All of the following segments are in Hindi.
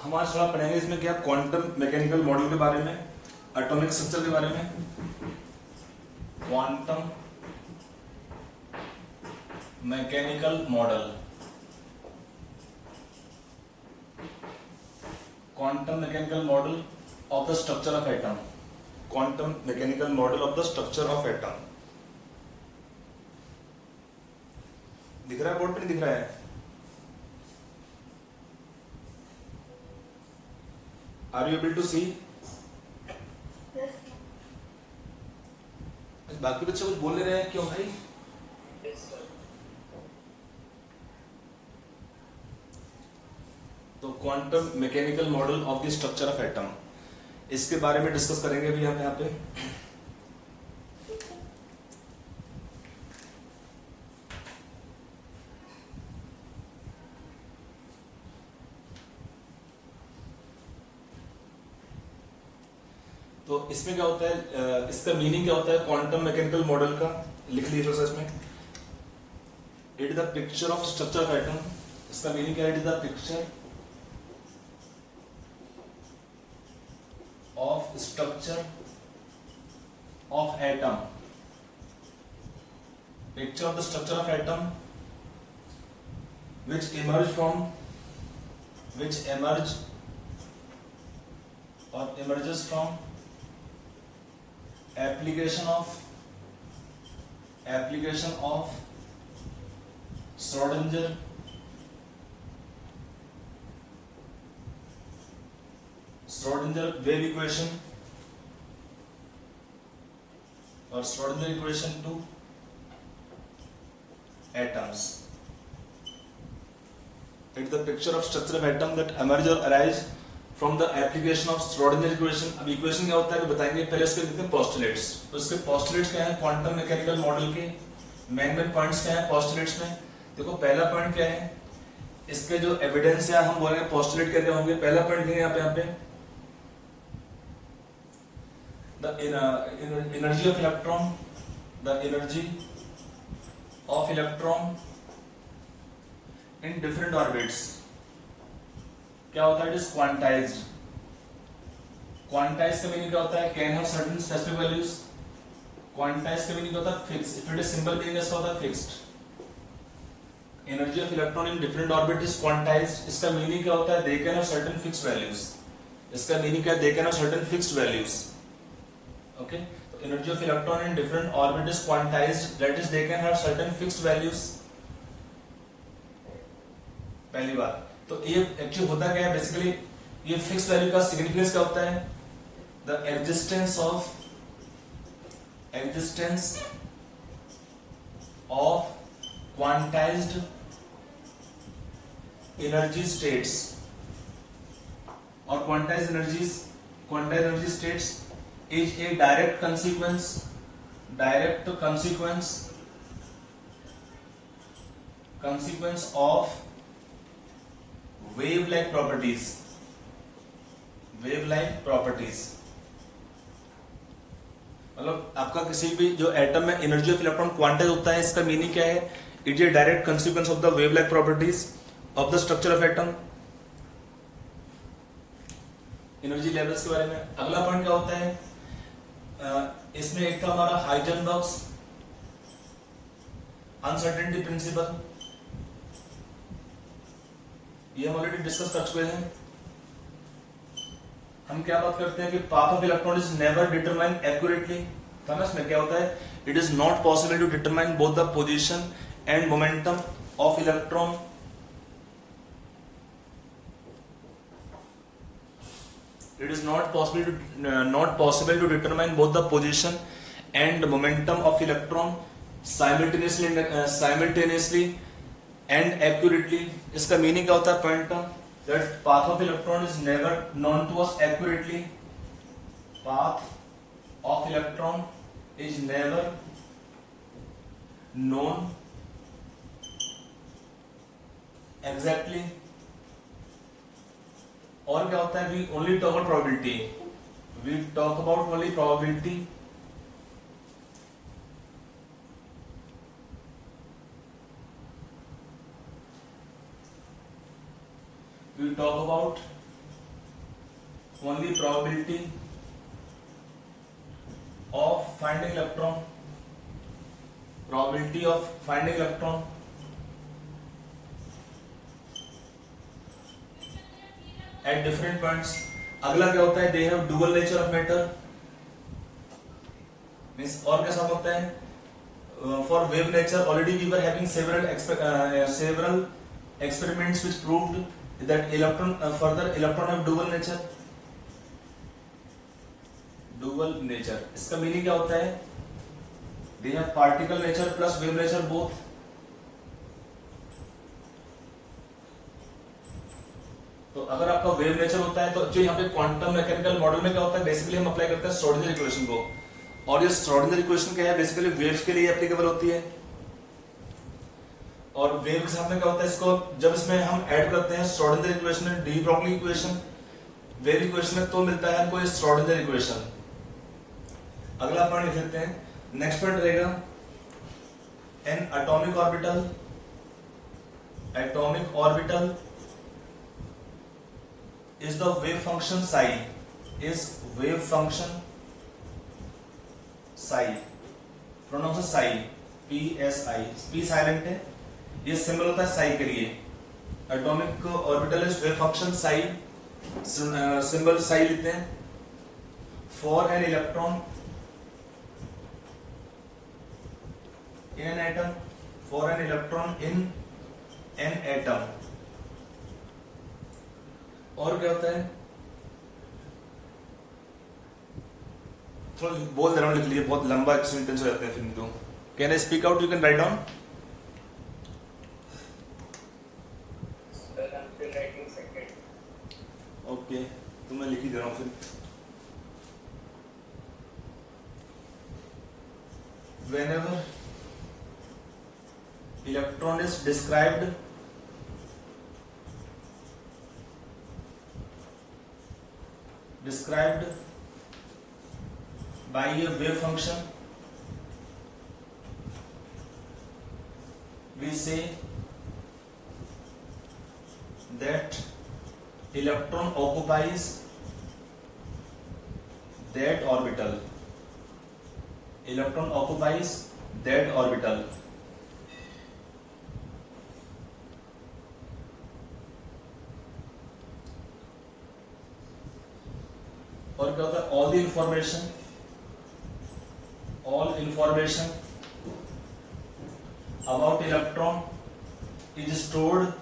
हम आज थोड़ा पढ़ेंगे इसमें क्या क्वांटम मैकेनिकल मॉडल के बारे में, एटॉमिक स्ट्रक्चर के बारे में। Quantum mechanical model, quantum mechanical model of the structure of atom, quantum mechanical model of the structure of atom. दिख रहा है बोर्ड पे? नहीं दिख रहा है? आर यू एबल टू सी? बाकी बच्चे कुछ बोल ले रहे हैं, क्यों भाई? तो quantum mechanical model of the structure of atom, इसके बारे में डिस्कस करेंगे अभी हम यहाँ पे। तो इसमें क्या होता है, इसका मीनिंग क्या होता है क्वांटम मैकेनिकल मॉडल का? लिख लीजिए थोड़ा सा इसमें। It is the picture of structure of atom. इसका मीनिंग क्या है? It is the picture of structure of atom, picture of the structure of atom which emerges from application of Schrodinger wave equation or Schrodinger equation to atoms. It's the picture of structure of atom that emerge or arise from the application of Schrodinger equation. अब इक्वेशन क्या होता है बताएंगे, पहले इसके देखते हैं पोस्टुलेट्स। तो इसके पोस्टुलेट्स क्या है क्वांटम मैकेनिकल मॉडल के? मेन पॉइंट्स क्या है पोस्टुलेट्स में? देखो पहला पॉइंट क्या है, इसके जो एविडेंस है हम बोलेंगे पोस्टुलेट क्या होंगे। पहला पॉइंट है यहाँ पे the energy of electron, the energy of electron in different orbits क्या होता है? It is quantized. क्वांटाइज का मीनिंग क्या होता है? Can have certain specific values. Quantize का मीनिंग क्या होता है? Fix. If it is simple meaning इसका होता है fixed. Energy of electron in different orbit is quantized. इसका मीनिंग क्या होता है? They can have certain fixed values. इसका मीनिंग क्या है? They can have certain fixed values. Okay, तो energy of electron in different orbit is quantized, that is they can have certain fixed values. पहली बात तो ये एक्चुअली होता क्या है बेसिकली, ये फिक्स वैल्यू का सिग्निफिकेंस क्या होता है? The existence of quantized energy states और quantized energy states is a direct consequence of wave-like properties। मतलब आपका किसी भी जो एटम में एनर्जी ऑफ इलेक्ट्रॉन क्वांटाइज होता है, इसका मीनिंग क्या है? It is direct consequence of the wave-like properties of the structure of atom. Energy levels के बारे में अगला पॉइंट क्या होता है? इसमें एक था हमारा हाइजेनबर्ग्स अनसर्टेनिटी प्रिंसिपल, ये हम ऑलरेडी डिस्कस कर चुके हैं। हम क्या बात करते हैं कि path of electron is never determined accurately. था ना, इसमें क्या होता है? It is not possible to determine both the position and momentum of electron. It is not possible to determine both the position and momentum of electron simultaneously and accurately. इसका मीनिंग क्या होता है पॉइंट का? That path of electron is never known to us accurately. Path of electron is never known exactly. और क्या होता है? We only talk about probability. We talk about only probability. We talk about only probability of finding electron, probability of finding electron at different points. अगला क्या होता है, they have dual nature of matter, means और क्या सब होता है, for wave nature already we were having several experiments which proved that electron further electron have dual nature. dual nature इसका मीनिंग क्या होता है, they have particle nature plus wave nature both. तो अगर आपका वेव नेचर होता है तो जो यहाँ पे क्वांटम मैकेनिकल मॉडल में क्या होता है, बेसिकली हम अप्लाई करते हैं श्रोडिंगर इक्वेशन को, और ये श्रोडिंगर इक्वेशन क्या है, बेसिकली वेव्स के लिए एप्लीकेबल होती है। और वेव के साथ में क्या होता है, इसको जब इसमें हम ऐड करते हैं श्रोडिंगर इक्वेशन में de Broglie equation wave equation में, तो मिलता है हमको श्रोडिंगर इक्वेशन। अगला पॉइंट लिख लेते हैं, नेक्स्ट पॉइंट रहेगा N atomic orbital, atomic orbital is the wave function psi, is wave function psi, pronounce psi, p s i, p silent है, ये सिंबल होता है psi के लिए। Atomic orbital is wave function psi, symbol psi लेते हैं। For an electron in an atom, for an electron in an atom, और क्या होता है, थोड़ा बोल दे रहा हूँ, लिख लीजिए, बहुत लंबा सेंटेंस हो जाते हैं फिर तो। Can I speak out, you can write down. Okay, तो मैं लिख ही दे रहा हूँ फिर। whenever electron is described by a wave function, we say that electron occupies that orbital, electron occupies that orbital। और क्या होता है, all information about electron is stored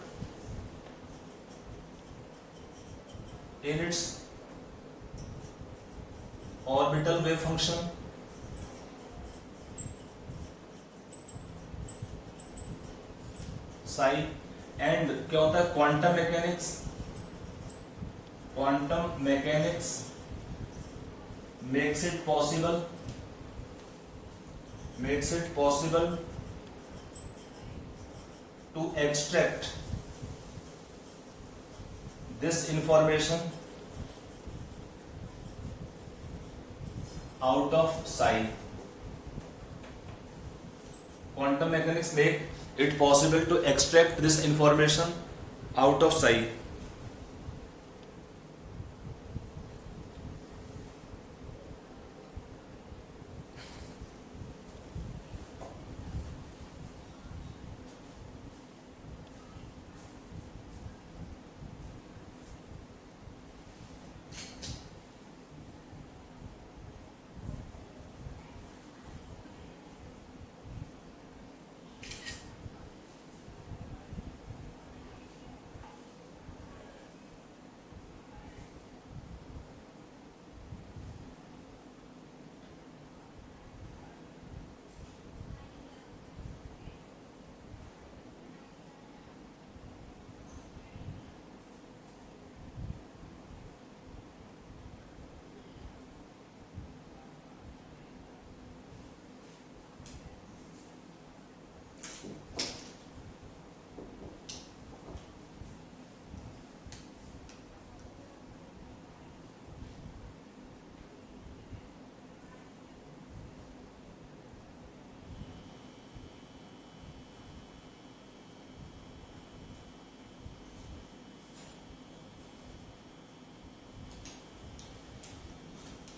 in its orbital wave function psi। And क्या होता है, quantum mechanics makes it possible to extract this information out of psi। Quantum mechanics make it possible to extract this information out of psi।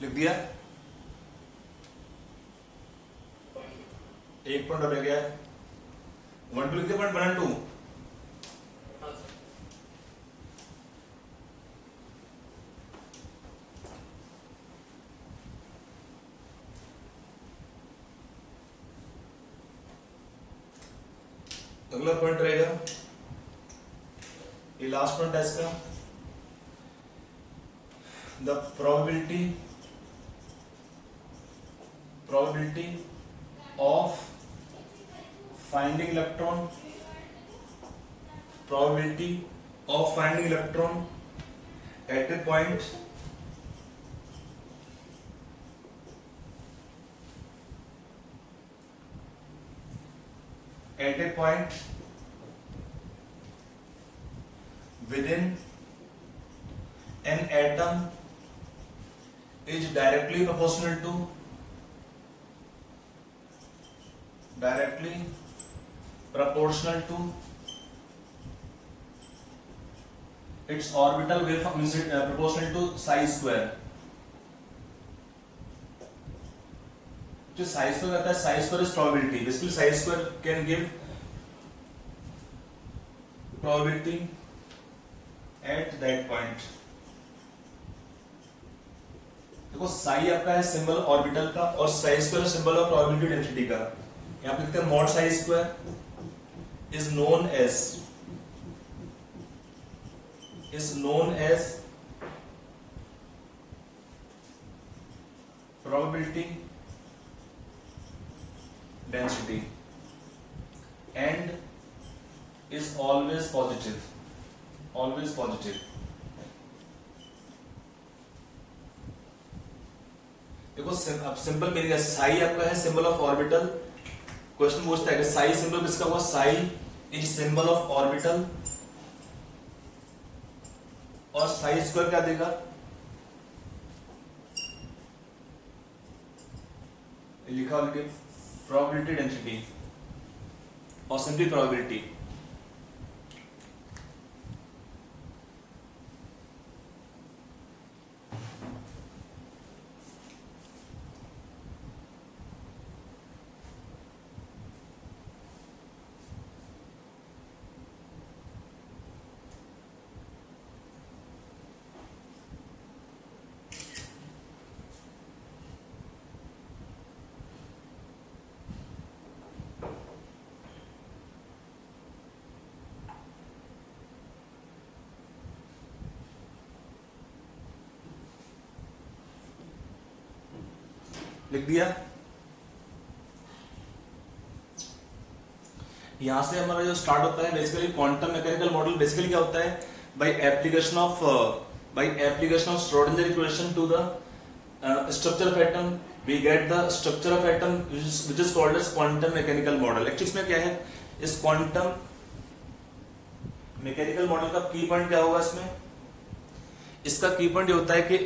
लिख दिया, एक पॉइंट रह गया, 1 2 लिख दिया, पॉइंट 1 और 2। अगला पॉइंट रहेगा, ये लास्ट पॉइंट है इसका, the probability of finding electron, probability of finding electron at a point within an atom is directly proportional to its orbital wave function, proportional to psi square। जो psi square कहता है, psi square is probability, basically psi square can give probability at that point। देखो psi आपका है सिंबल ऑर्बिटल का और psi square symbol of probability density का। यहाँ पे लिखते हैं mod psi square is known as probability density and is always positive। देखो अब सिंपल मीनिंग है, साई आपका है सिंबल ऑफ ऑर्बिटल। क्वेश्चन पूछता है कि साई सिंबल किसका हुआ, psi is symbol of orbital, और साई स्क्वायर क्या देगा, लिखा ऑलरेडी प्रोबेबिलिटी डेंसिटी और सिंपली प्रोबेबिलिटी। लिख दिया। यहां से हमारा जो स्टार्ट होता है basically quantum mechanical model. Basically क्या होता है, by application of Schrodinger equation to the structure of atom we get the structure of atom which is called as quantum mechanical model. Actually इसमें क्या है, इस क्वांटम मैकेनिकल मॉडल का की पॉइंट क्या होगा, इसमें इसका की पॉइंट ये होता है कि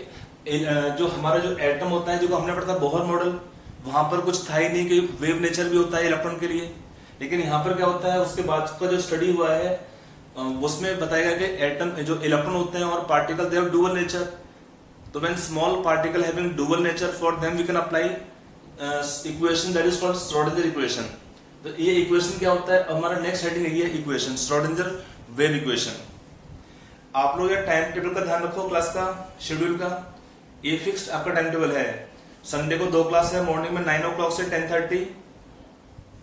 जो हमारा जो एटम होता है, जो हमने पढ़ा था बोहर मॉडल, वहां पर कुछ था ही नहीं कि वेव नेचर भी होता है इलेक्ट्रॉन के लिए। लेकिन यहाँ पर क्या होता है, उसके बाद का जो स्टडी हुआ है उसमें बताया गया कि एटम जो इलेक्ट्रॉन होते हैं और particle they have dual nature. तो when small particle having dual nature, for them we can apply equation that is called Schrodinger equation. तो ये इक्वेशन क्या होता है, हमारा नेक्स्ट हेडिंग है ये इक्वेशन, श्रोडिंगर वेव इक्वेशन। आप लोग ये टाइम टेबल का ध्यान रखो, क्लास का शेड्यूल का। ये फिक्स्ड आपका टाइम टेबल है। संडे को 2 क्लास है, मॉर्निंग में 9 o'clock से 10:30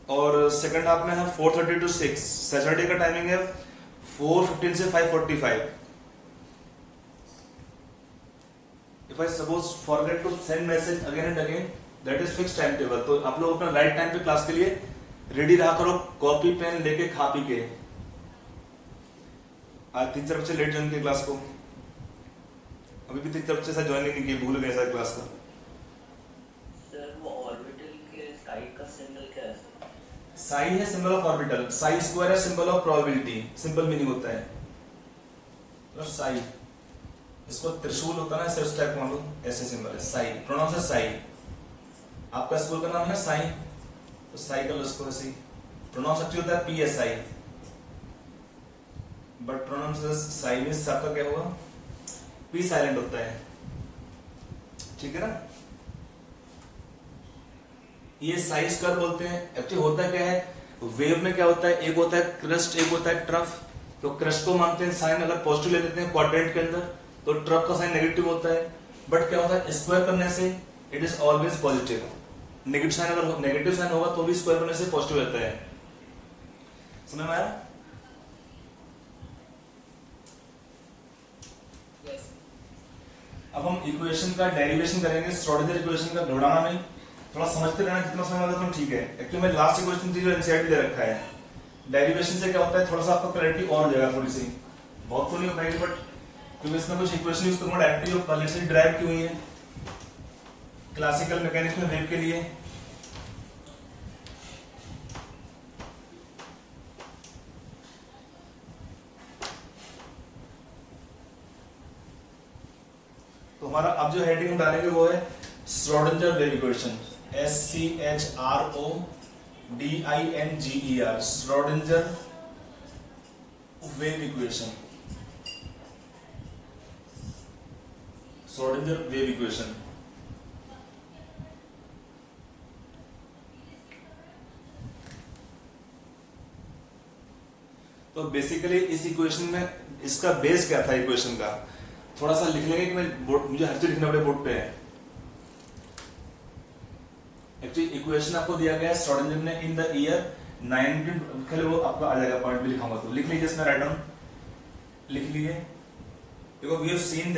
और सेकंड हाफ में है 4:30 to 6। सैटरडे का टाइमिंग है 4:15 से 5:45। If I suppose forget to send message again and again, that is fixed time table. तो आप लोग अपना राइट टाइम पे क्लास के लिए रेडी रहा करो, कॉपी पेन लेके खा पी के। आज 3-4 बच्चे लेट ज्वाइन किए क्लास को, अभी भी 3-4 बच्चे ज्वाइन नहीं किए, भूल गए सर क्लास का। सर वो ऑर्बिटल के साई का सिंबल क्या है? साई है symbol of orbital, psi square है symbol of probability. Simple meaning होता है तो साई, इसको त्रिशूल होता है ना, सिर्फ टाइप मान लो, ऐसे सिंबल है साई। प्रोनाउंस है साई। आपका स्कूल का नाम है साई, तो साई का लो इसको ऐसे। प्रोनाउंस एक्चुअली होता है PSI, बट प्रोनाउंस साई में सबका क्या होगा, P साइलेंट होता है। ठीक है ना। ये साइज कर्व बोलते हैं। एक्चुअली होता क्या है, वेव में क्या होता है, एक होता है क्रस्ट, एक होता है ट्रफ। तो क्रस्ट को मानते हैं साइन अगर पॉजिटिव ले लेते हैं क्वाड्रेंट के अंदर, तो ट्रफ का साइन नेगेटिव होता है। बट क्या होता है, स्क्वायर करने से it is always positive. Negative sign अगर नेगेटिव साइन होगा तो भी स्क्वायर करने से पॉजिटिव रहता है। समझ में आया? अब हम इक्वेशन का डेरिवेशन करेंगे, श्रोडिंगर इक्वेशन का, घबराना नहीं, थोड़ा समझते रहना, जितना समझ आता है ठीक है। एक्चुअली मैं लास्ट इक्वेशन थी जो एनसीईआरटी दे रखा है। डेरिवेशन से क्या होता है, थोड़ा सा आपको क्लैरिटी और हो जाएगा, थोड़ी सी, बहुत तो नहीं हो पाएगी, बट क्योंकि इसमें कुछ इक्वेशन यूज करूंगा डायरेक्टली जो पहले से ड्राइव की हुई है क्लासिकल मैकेनिक्स में वेव के लिए। तो हमारा अब जो हेडिंग हम डालेंगे वो है Schrodinger wave equation, SCHRODINGER, Schrodinger wave equation, Schrodinger wave equation. तो बेसिकली इस इक्वेशन में इसका बेस क्या था इक्वेशन का, थोड़ा सा लिख लेंगे कि मुझे हर चीज लिखना पड़े बोर्ड पे। एक्चुअली इक्वेशन आपको दिया गया है श्रोडिंगर ने इन द ईयर 19, खैर वो आपका आ जाएगा, पॉइंट भी लिखाऊंगा तो लिख लीजिए, इसमें राइट डाउन लिख लीजिए। देखो we have seen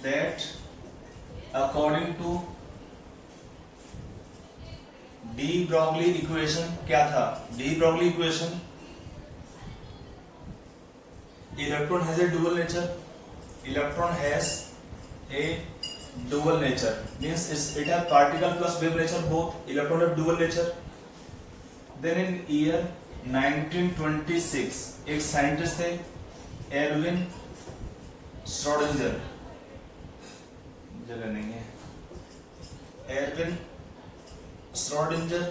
that according to de Broglie equation, क्या था de Broglie equation, electron has a dual nature, electron has a dual nature means it has particle plus wave nature, both electron have dual nature. Then in year 1926 एक साइंटिस्ट थे एरविन श्रोडिंगर, जगह नहीं है, Erwin Schrodinger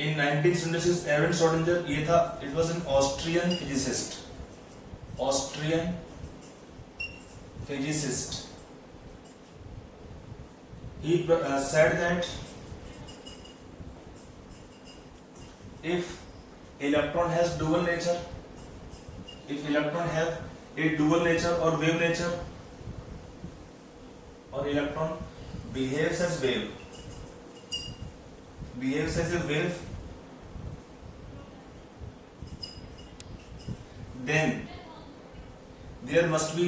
in 1926 Erwin Schrodinger, ये था, it was an Austrian physicist, Austrian physicist. He said that if electron has dual nature, if electron have a dual nature or wave nature, or electron behaves as wave, behaves as a wave, then there must be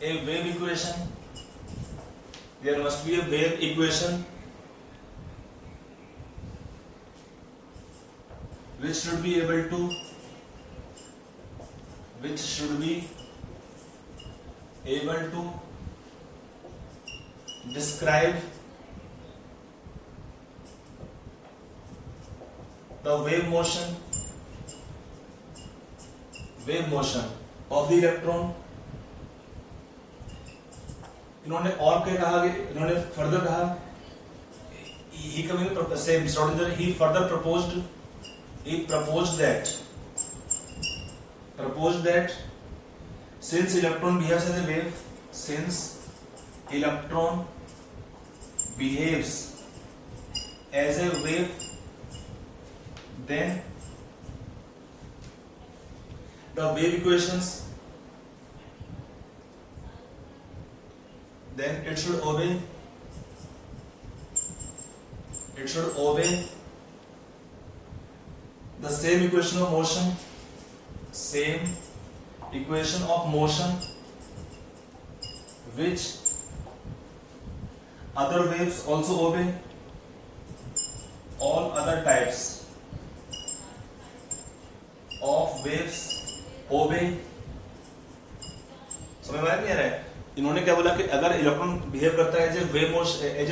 a wave equation, there must be a wave equation which should be able to describe the wave motion of the electron. इन्होंने और क्या कहा, इन्होंने फर्दर कहा, he coming same Schrodinger, he further proposed that since electron behaves as a wave, then the wave equations, then it should obey the same equation of motion, which other waves also obey, all other types of waves obey. समझ में नहीं आ रहा है? इन्होंने क्या बोला कि अगर इलेक्ट्रॉन बिहेव करता है एज ए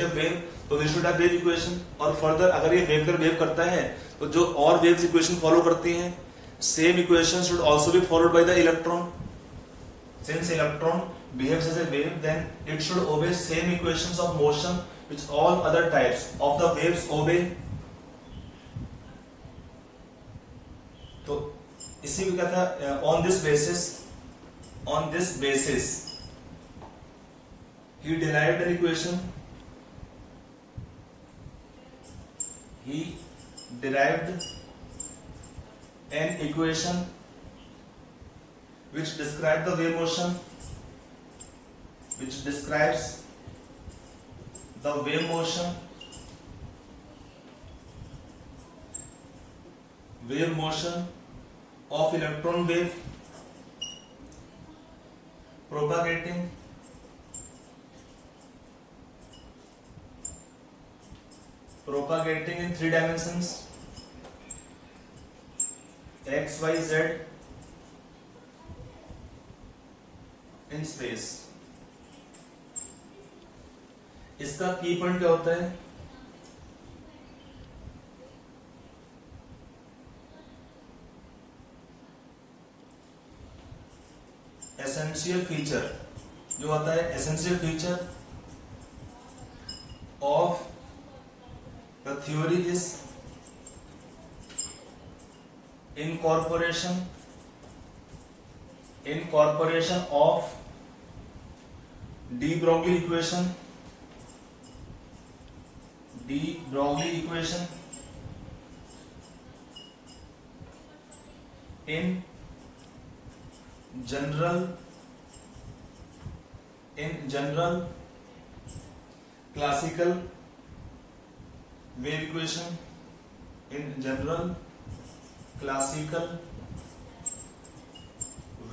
वेव तो we should have wave equation, और फर्दर अगर ये वेव करता है तो जो और वेव्स इक्वेशन फॉलो करती हैं, same equation should also be followed by the electron. Since electron behaves as a wave, then it should obey same equations of motion which all other types of the waves obey. तो इसी को क्या था, on this basis he derived an equation, he derived an equation which describes the wave motion, which describes the wave motion of electron wave propagating in 3 dimensions x, y, z in space। इसका की पॉइंट क्या होता है, एसेंशियल फीचर जो होता है, essential feature of the theory is incorporation of de Broglie equation in general classical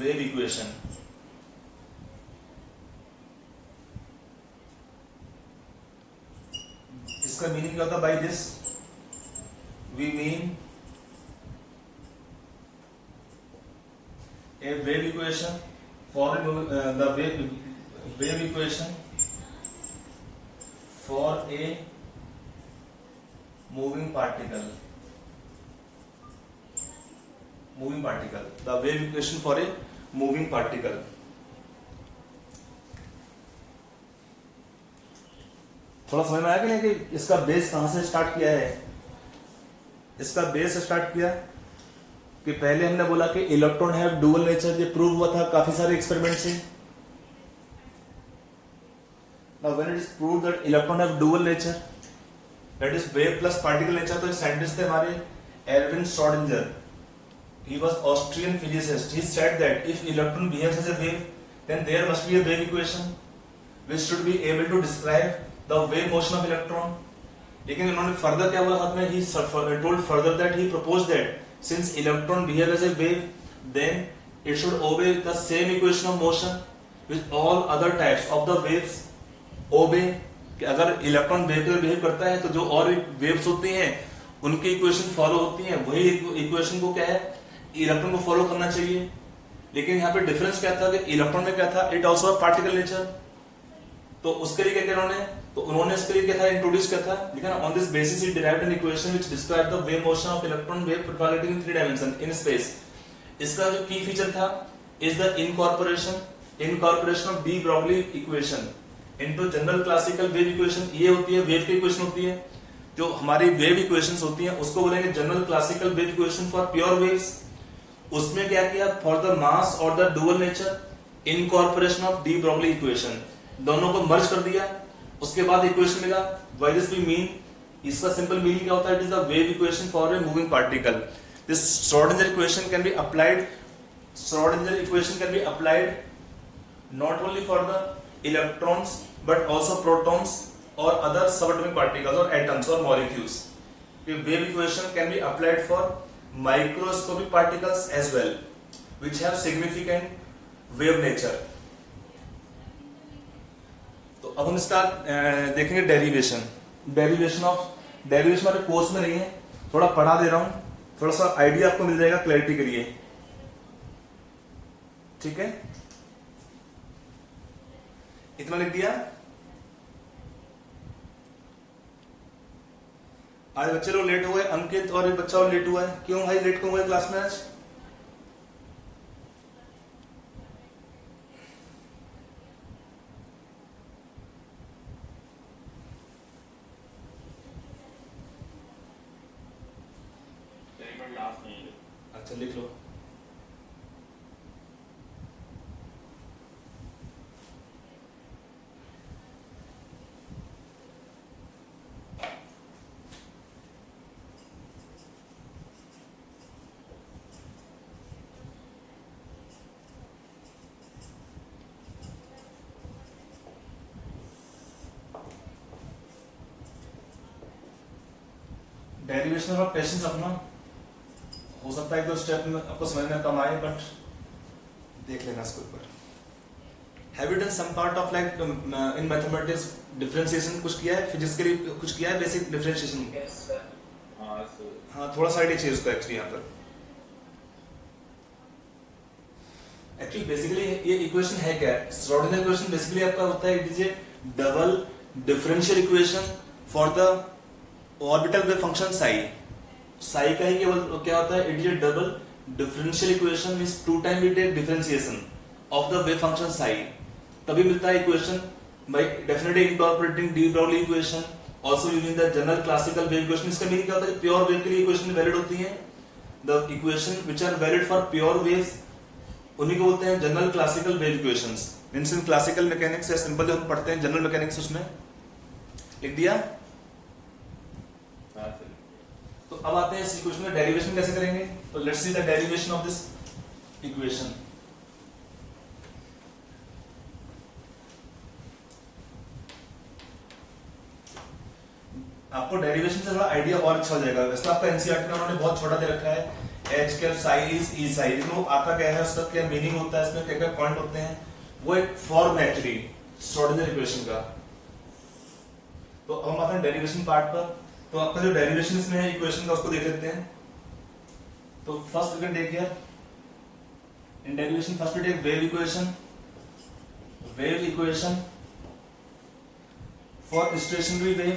wave equation, इसका मीनिंग क्या होता है, by this we mean a wave equation for the wave equation for a moving particle, the wave equation for a moving particle। थोड़ा समझ में आया कि नहीं कि इसका बेस कहां से स्टार्ट किया है। इसका बेस स्टार्ट किया कि पहले हमने बोला कि इलेक्ट्रॉन हैव डुअल नेचर, ये प्रूव हुआ था काफी सारे एक्सपेरिमेंट से। Now when it is proved that electron have dual nature, that is wave plus particle nature, तो साइंटिस्ट थे हमारे Erwin Schrodinger, he was Austrian physicist। he said that if electron behaves as a wave, then there must be a wave equation which should be able to describe the wave motion of electron। लेकिन उन्होंने फर्दर क्या बोला, बाद में he told further that he proposed that since electron behaves as a wave, then it should obey the same equation of motion which all other types of the waves obey। कि अगर इलेक्ट्रॉन वेव की तरह बिहेव करता है तो जो और वेव्स होती हैं उनकी इक्वेशन फॉलो होती है, वही इक्वेशन को क्या है, इलेक्ट्रॉन को फॉलो करना चाहिए। लेकिन यहाँ पे डिफरेंस क्या था कि इलेक्ट्रॉन में क्या था, इट ऑल्सो पार्टिकल नेचर। तो उसके लिए क्या किया उन्होंने, तो उन्होंने इसके लिए क्या था, इंट्रोड्यूस किया था, लिखा ना, on this basis he derived an equation which describe the wave motion of electron wave propagating in 3 dimension in space. इसका जो की फीचर था is the incorporation of D Broglie equation into general classical wave equation. ये होती है वेव की इक्वेशन होती है, जो हमारी वेव इक्वेशंस होती हैं उसको बोलेंगे general classical wave equation for pure waves. उसमें क्या किया, फॉर द मास और the dual nature incorporation of D Broglie equation, दोनों को मर्ज कर दिया। उसके बाद इक्वेशन मिला, व्हाई दिस वी मीन, इसका सिंपल मीनिंग क्या होता है, it is the wave equation for a moving particle. This Schrodinger equation can be applied not only for the electrons but also protons or other subatomic particles or atoms or molecules। The wave equation can be applied for microscopic particles as well which have significant wave nature। तो अब हम इसका देखेंगे डेरिवेशन हमारे कोर्स में नहीं है, थोड़ा पढ़ा दे रहा हूं, थोड़ा सा आइडिया आपको मिल जाएगा क्लैरिटी के लिए, ठीक है। इतना लिख दिया। आज बच्चे लोग लेट हुए, अंकित और एक बच्चा और लेट हुआ है। क्यों भाई लेट क्यों हुआ क्लास में आज? अच्छा लिख लो। डेरिवेशन का पेशेंस अपना हो सकता है एक दो स्टेप में आपको समझ में कम आए, बट देख लेना इसके ऊपर। Have you done some part of like in mathematics differentiation कुछ किया है, फिजिक्स के लिए कुछ किया है, बेसिक डिफरेंशिएशन? Yes sir. हाँ थोड़ा सा आइडिया चाहिए उसका एक्चुअली यहाँ पर। एक्चुअली बेसिकली ये इक्वेशन है क्या? श्रोडिंगर इक्वेशन बेसिकली आपका होता है, it is a double differential equation for the orbital wave function psi. Psi का ही केवल क्या होता है, it is a double differential equation, means two time we take differentiation of the wave function psi, तभी मिलता है equation by definitely incorporating de Broglie equation, also using the general classical wave equation. इसका मीनिंग क्या होता है, प्योर वेव के लिए इक्वेशन वैलिड होती है, the equation which are valid for pure waves उन्हीं को बोलते हैं general classical wave equations. Means in classical mechanics या सिंपल जो हम पढ़ते हैं जनरल मैकेनिक्स, उसमें लिख दिया। तो अब आते हैं इस इक्वेशन का डेरिवेशन कैसे करेंगे। तो let's see the derivation of this equation. आपको डेरिवेशन से थोड़ा आइडिया और अच्छा हो जाएगा। वैसे आपका एनसीईआरटी में उन्होंने बहुत छोटा दे रखा है, एच कैप साई इज ई साई, लेकिन आता क्या है, उसका क्या मीनिंग होता है, इसमें क्या क्या पॉइंट होते हैं, वो एक फॉर्म है एक्चुअली श्रोडिंगर इक्वेशन का। तो अब हम आते हैं डेरिवेशन पार्ट पर। तो आपका जो डेरिवेशन इसमें है इक्वेशन का, उसको देख लेते हैं। तो first we can take here in derivation, first we take wave equation. Wave equation for stationary wave,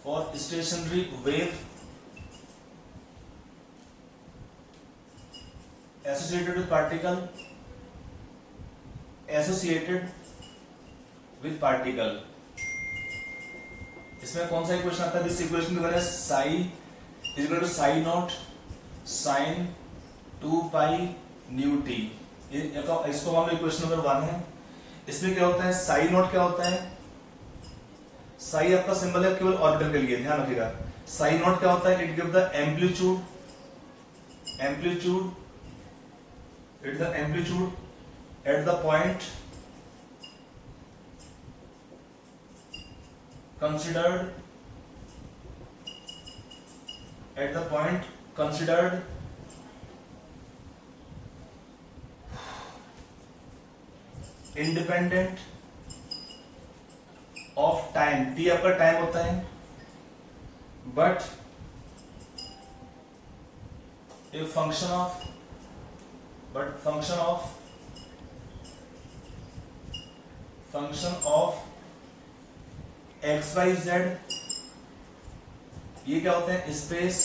for stationary wave associated with particle, associated with particle। इसमें कौन सा इक्वेशन आता है, दिस इक्वेशन की value psi is equal to psi naught sine 2 pi nu t. इसको मान लो इक्वेशन नंबर 1 है। इसमें क्या होता है, साई नॉट क्या होता है, साई आपका सिंबल है केवल ऑर्बिटल के लिए, ध्यान रखिएगा। साई नॉट क्या होता है, it give the amplitude, amplitude it's the amplitude at the point considered independent of time। t आपका टाइम होता है, but a function of x y z. ये क्या होते हैं, space,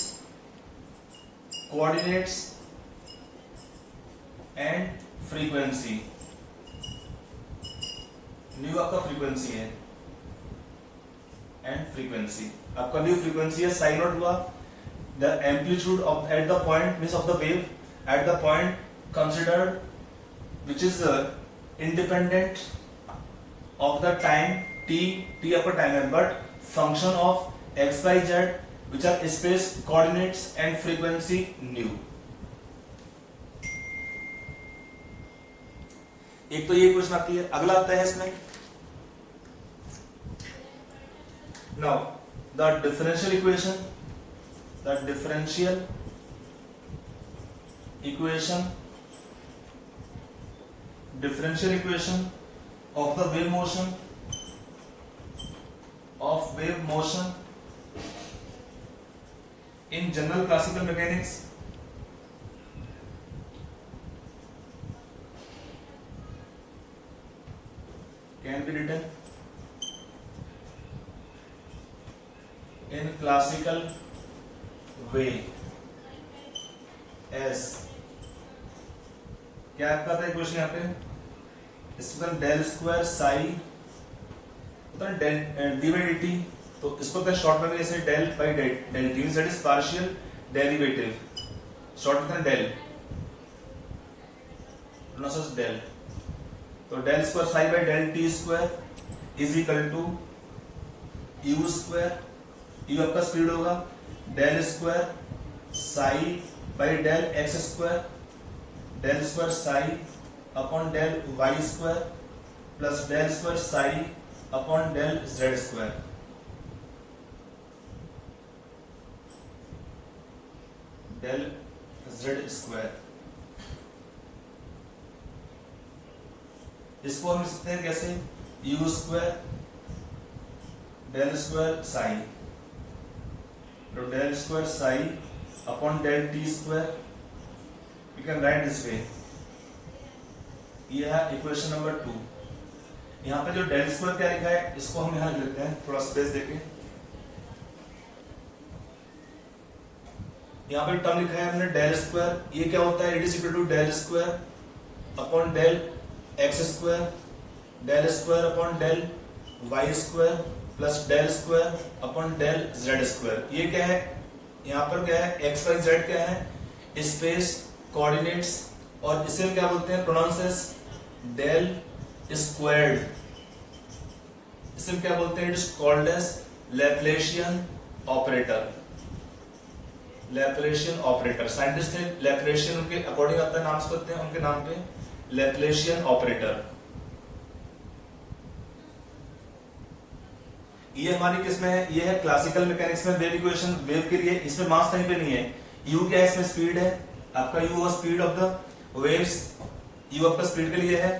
coordinates and frequency. Nu आपका फ्रीक्वेंसी है एंड फ्रीक्वेंसी, आपका न्यू फ्रीक्वेंसी है साइन नॉट हुआ। The amplitude of at the point means of the wave at the point considered which is independent of the time t upper time है, but function of x y z which are space coordinates and frequency nu। एक तो ये क्वेश्चन आती है। अगला आता है इसमें, now the differential equation of the wave motion in general classical mechanics can be written in classical way as, क्या आपका था क्वेश्चन यहाँ पे, इसमें डेल स्क्वायर साई होता है del d by d t, तो इसको क्या शॉर्ट में ऐसे del by del t that is partial derivative, short लिखते हैं डेल, डेल। तो del square psi by del t square is equal to u square, u आपका स्पीड होगा, del square psi by del x square, del square psi upon del y square plus del square psi upon del z square. Del z square, इसको हम लिखते हैं कैसे, u square del square psi, तो del square psi upon del t square, you can write this way. ये है इक्वेशन नंबर 2। यहाँ पे जो डेल स्क्वायर क्या लिखा है इसको हम यहाँ लिख लेते हैं, थोड़ा स्पेस देके। यहाँ पे टर्म लिखा है हमने डेल स्क्वायर, ये क्या होता है, it is equal to del square upon del x square, del square upon del y square plus del square upon del z square. ये क्या है, यहाँ पर क्या है, एक्स वाई जेड क्या है, स्पेस कोऑर्डिनेट्स, और इसे क्या बोलते हैं, प्रोनाउंस एज डेल स्क्वायर्ड। इसे क्या बोलते हैं, it is called as Laplacian operator. Laplacian operator, scientist ने लैप्लेशियन उनके अकॉर्डिंग अपना नाम सोचते हैं, उनके नाम पे लैप्लेशियन ऑपरेटर। ये हमारी किसमें है, ये है क्लासिकल मैकेनिक्स में वेव इक्वेशन। वेव के लिए इसमें मास कहीं पे नहीं है, यू क्या है, इसमें स्पीड है आपका, यू और speed of the waves, you आपका स्पीड के लिए है,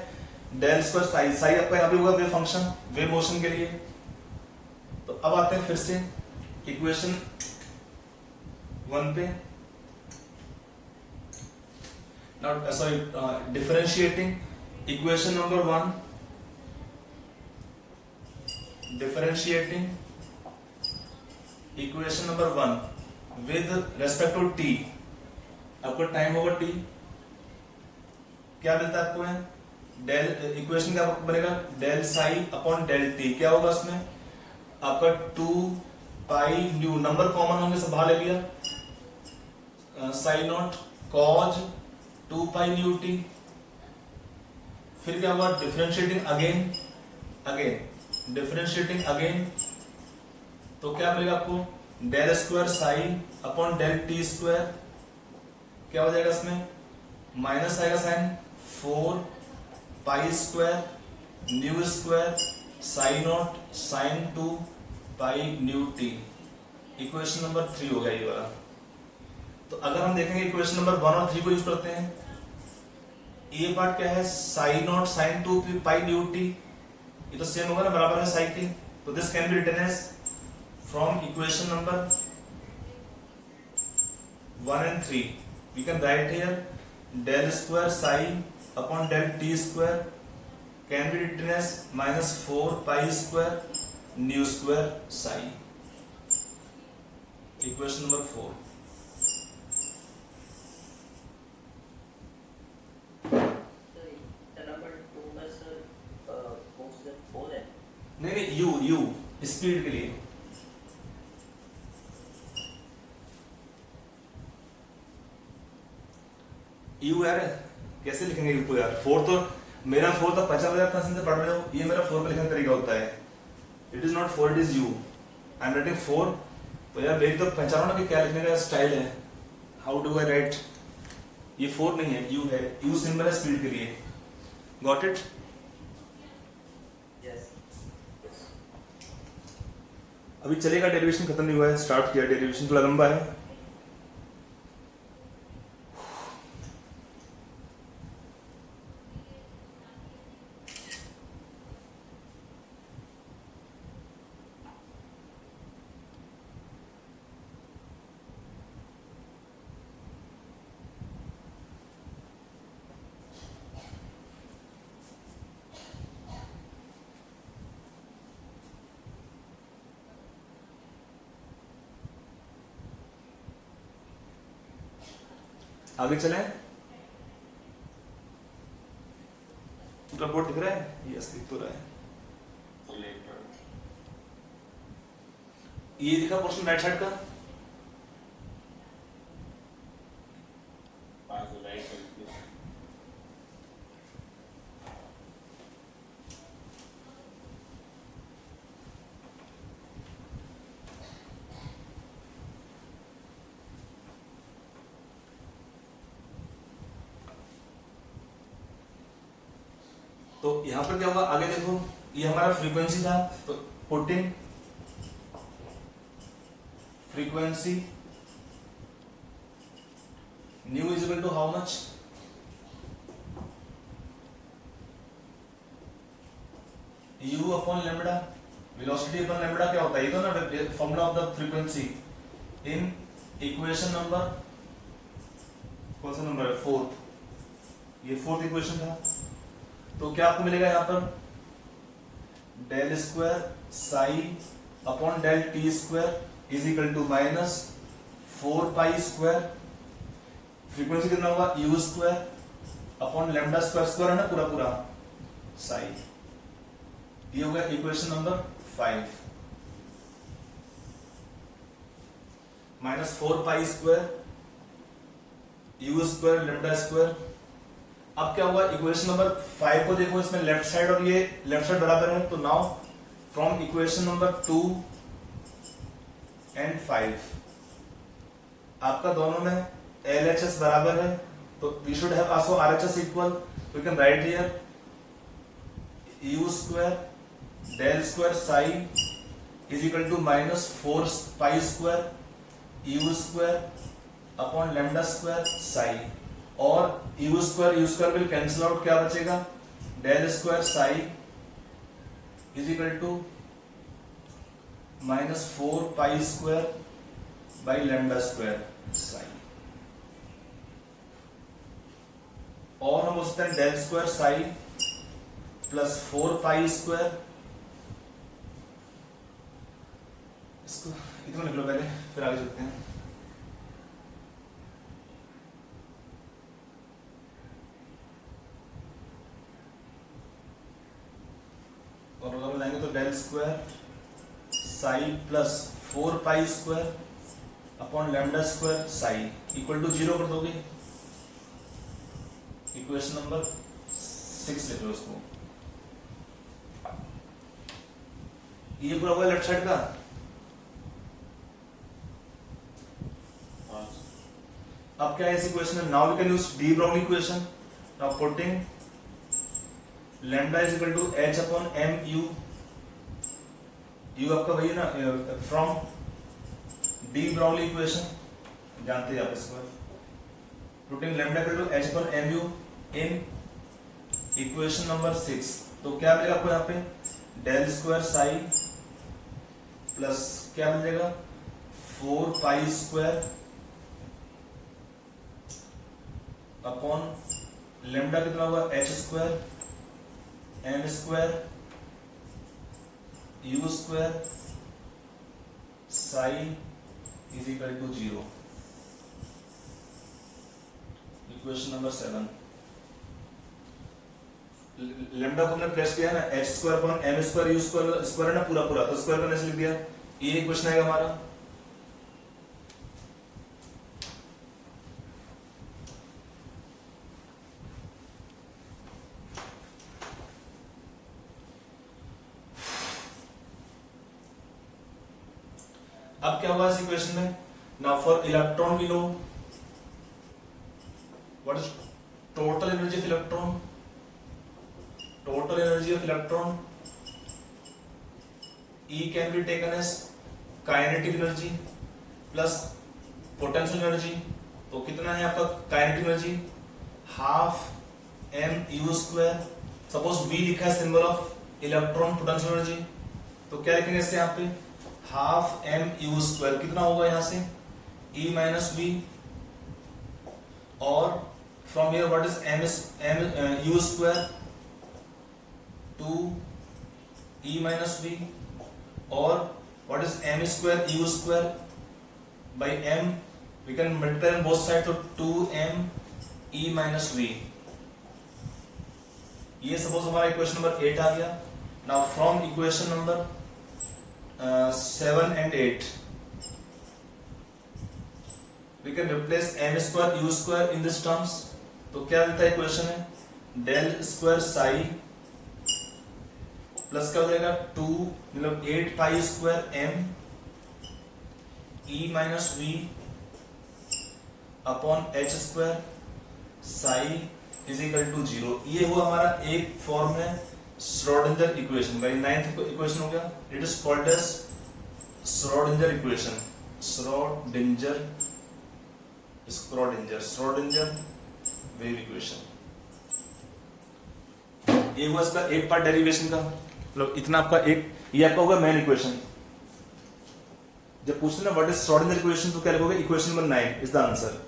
डेल स्क्वायर साई, साई आपका यहां पे होगा वेव फंक्शन, वेव मोशन के लिए। तो अब आते हैं फिर से इक्वेशन 1 पे, sorry differentiating equation number 1, differentiating equation number 1 with respect to t. आपको टाइम ओवर टी क्या मिलता है आपको, है डेल, इक्वेशन क्या बनेगा, del psi upon del t, क्या होगा उसमें आपका 2 पाई न्यू, नंबर कॉमन होंगे सब बाहर ले लिया, Sai not cause 2 pi nu T. फिर क्या होगा, डिफरेंशिएटिंग अगेन, डिफरेंशिएटिंग अगेन, तो क्या मिलेगा आपको, del square psi upon del t square, क्या हो जाएगा इसमें, माइनस आएगा sine 4 pi square nu square psi naught sine 2 pi nu t. Equation number 3 हो गया ये वाला। तो अगर हम देखेंगे इक्वेशन नंबर 1 और 3 को यूज करते हैं, ये पार्ट क्या है, psi naught sine 2 pi nu t, ये तो सेम होगा ना, बराबर है साई के। तो this can be written as from equation number 1 and 3 we can write here del square psi upon del t square can be written as minus 4 pi square nu square psi. Equation number 4. नहीं यू स्पीड के लिए यू यार कैसे लिखेंगे यू को यार, 4 तो मेरा 4 तो 50,000 से पढ़ रहे हो, ये मेरा 4 का लिखने का तरीका होता है, it is not 4 it is you, I am writing 4। तो यार मेरी तो पहचानो ना कि क्या लिखने का स्टाइल है, हाउ डू आई राइट, ये 4 नहीं है, यू है, यू सिंबल है स्पीड के लिए, गॉट इट। अभी चलेगा, डेरिवेशन खत्म नहीं हुआ है, स्टार्ट किया, डेरिवेशन थोड़ा लंबा है। आगे चले, बोर्ड दिख रहा है, यस दिख तो रहा है, ये दिखा पोर्शन राइट साइड का, तो यहां पर क्या होगा, आगे देखो ये हमारा फ्रीक्वेंसी था, तो putting frequency nu is equal to how much, u upon lambda, velocity upon lambda क्या होता है, ये तो ना formula of the frequency in equation number, कौन सा नंबर है, फोर्थ, ये फोर्थ इक्वेशन था। तो क्या आपको मिलेगा यहां पर, del square psi upon del t square is equal to minus 4 pi square, frequency कितना होगा, u square upon lambda square, square है ना पूरा पूरा, साई, ये होगा equation number 5, minus 4 pi square u square lambda square. अब क्या होगा, इक्वेशन नंबर 5 को देखो, इसमें लेफ्ट साइड और ये लेफ्ट साइड बराबर है, तो now from equation number 2 and 5 आपका दोनों में LHS बराबर है, तो we should have also RHS equal, we can write here u square del square psi is equal to minus 4 pi square u square upon lambda square psi, और u square will cancel out, क्या बचेगा, del square psi is equal to minus 4 pi square by lambda square psi, और हम उसके del square psi plus 4 pi square, इसको इतना लिख लो पहले, फिर आगे चलते हैं। और अगर लाएंगे तो del square psi plus 4 pi square upon lambda square psi equal to 0 कर दोगे, इक्वेशन नंबर 6 लिख लो उसको, ये पूरा हुआ लेफ्ट साइड का। अब क्या है इस इक्वेशन में, now we can use de Broglie equation, now putting lambda is equal to h upon m u, u आपका वही है ना, फ्रॉम डी ब्राउनी इक्वेशन जानते हैं आप इसको, putting lambda equal to h upon m u in equation number 6, तो क्या मिलेगा आपको यहाँ पे, डेल स्क्वायर साई प्लस क्या मिलेगा 4 पाई स्क्वायर अपॉन लैम्बडा कितना होगा, h square m square u square psi is equal to 0, equation number 7। Lambda को हमने प्लेस किया है ना, h square upon m square u square, square है ना पूरा पूरा, तो स्क्वायर करने से लिख दिया, ये इक्वेशन आएगा हमारा। अब क्या हुआ इस इक्वेशन में, now for electron we know what is total energy of electron, total energy of electron E can be taken as kinetic energy plus potential energy, तो कितना है आपका kinetic energy, half m u square, suppose V लिखा है symbol of electron potential energy, तो क्या लिखेंगे इससे यहाँ पे, हाफ m u स्क्वायर, कितना होगा यहाँ से E माइनस v, और from here what is m u square two E minus v, और what is m square u square by m, we can multiply on both side, तो 2m E माइनस v, ये सपोज हमारा इक्वेशन नंबर 8 आ गया। Now from equation number 7 and 8 we can replace m square u square in this terms, तो क्या मिलता है इक्वेशन है, डेल स्क्वायर साई प्लस क्या हो जाएगा 2 मतलब 8 pi square m e minus v upon h square psi is equal to 0। ये हुआ हमारा एक फॉर्म है श्रोडिंगर इक्वेशन। भाई नाइन्थ इक्वेशन हो गया, it is called as Schrodinger equation. Schrodinger wave equation. ये हुआ इसका एक पार्ट डेरिवेशन का, मतलब इतना आपका एक, ये आपका होगा मेन इक्वेशन। जब पूछते ना व्हाट इज श्रोडिंगर इक्वेशन तो क्या लिखोगे, equation number 9 is the answer.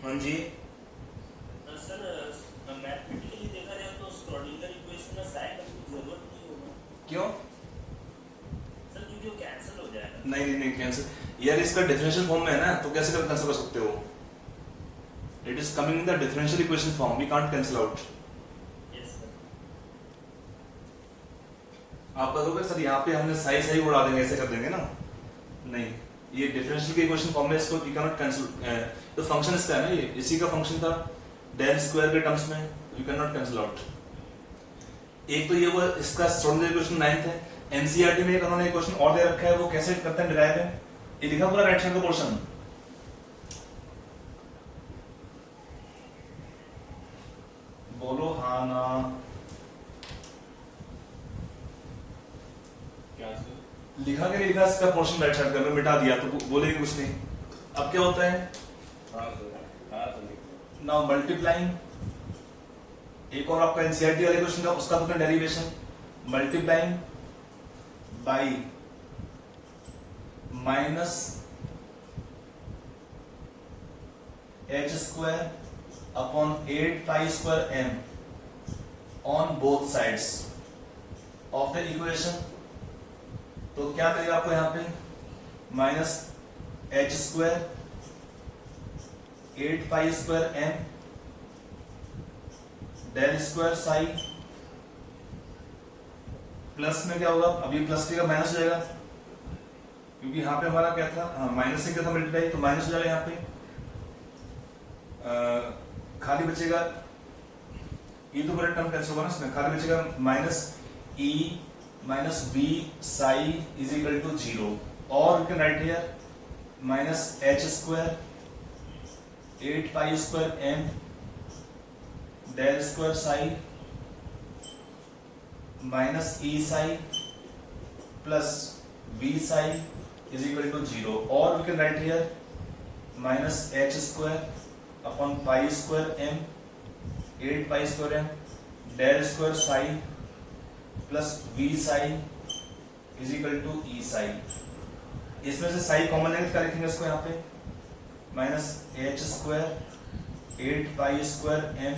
हाँ जी, सर मैथमेटिकली देखा जाए तो श्रोडिंगर इक्वेशन में साइन की जरूरत नहीं होगा। क्यों? सर क्योंकि वो कैंसिल हो जाएगा। नहीं कैंसिल यार, इसका डिफरेंशियल फॉर्म में है ना, तो कैसे कैंसिल कर सकते हो? It is coming in the differential equation form, we can't cancel out. Yes sir. आप कहोगे सर यहाँ पे हमने साई साई उड़ा देंगे, ऐसे कर देंगे ना? नहीं, ये डिफरेंशियल के इक्वेशन फॉर्म में, इसको वी कैन नॉट कैंसिल। तो फंक्शन इसका है ना, ये इसी का फंक्शन था डेल स्क्वायर के टर्म्स में, you can not cancel out. एक तो ये वो इसका श्रोडिंगर इक्वेशन 9th है। एनसीईआरटी में एक उन्होंने इक्वेशन और दे रखा है, वो कैसे करते हैं डिराइव है, ये लिखा पूरा राइट साइड का पोर्शन। बोलो हाँ ना। क्या सर? लिखा के नहीं लिखा इसका पोर्शन राइट साइड का, मैं मिटा दिया तो बोलेंगे कुछ नहीं। अब क्या होता है, हाँ सर, हाँ सर। नाउ मल्टीप्लाइंग, एक और आपका एनसीईआरटी वाले क्वेश्चन का उसका तो derivation, multiplying by minus h square upon 8 pi square m on both sides of the equation. तो क्या मिलेगा आपको यहाँ पे, minus h square 8 pi square m del square psi, plus में क्या होगा, अभी प्लस के का माइनस हो जाएगा, क्योंकि यहाँ पे हमारा क्या था, हाँ माइनस से क्या था मल्टीप्लाई, तो माइनस हो जाएगा यहाँ पे। खाली बचेगा, ये तो बड़े टर्म कैंसिल होगा ना इसमें, खाली बचेगा minus E minus B psi is equal to 0, और you can write here minus h square 8 pi square m del square psi minus E psi plus B psi is equal to 0, और we can write here minus h square upon pi square m 8 pi square m del square psi plus B psi is equal to E psi. इसमें से साई कॉमन है, क्या लिखेंगे इसको यहाँ पे, minus h square 8 pi square m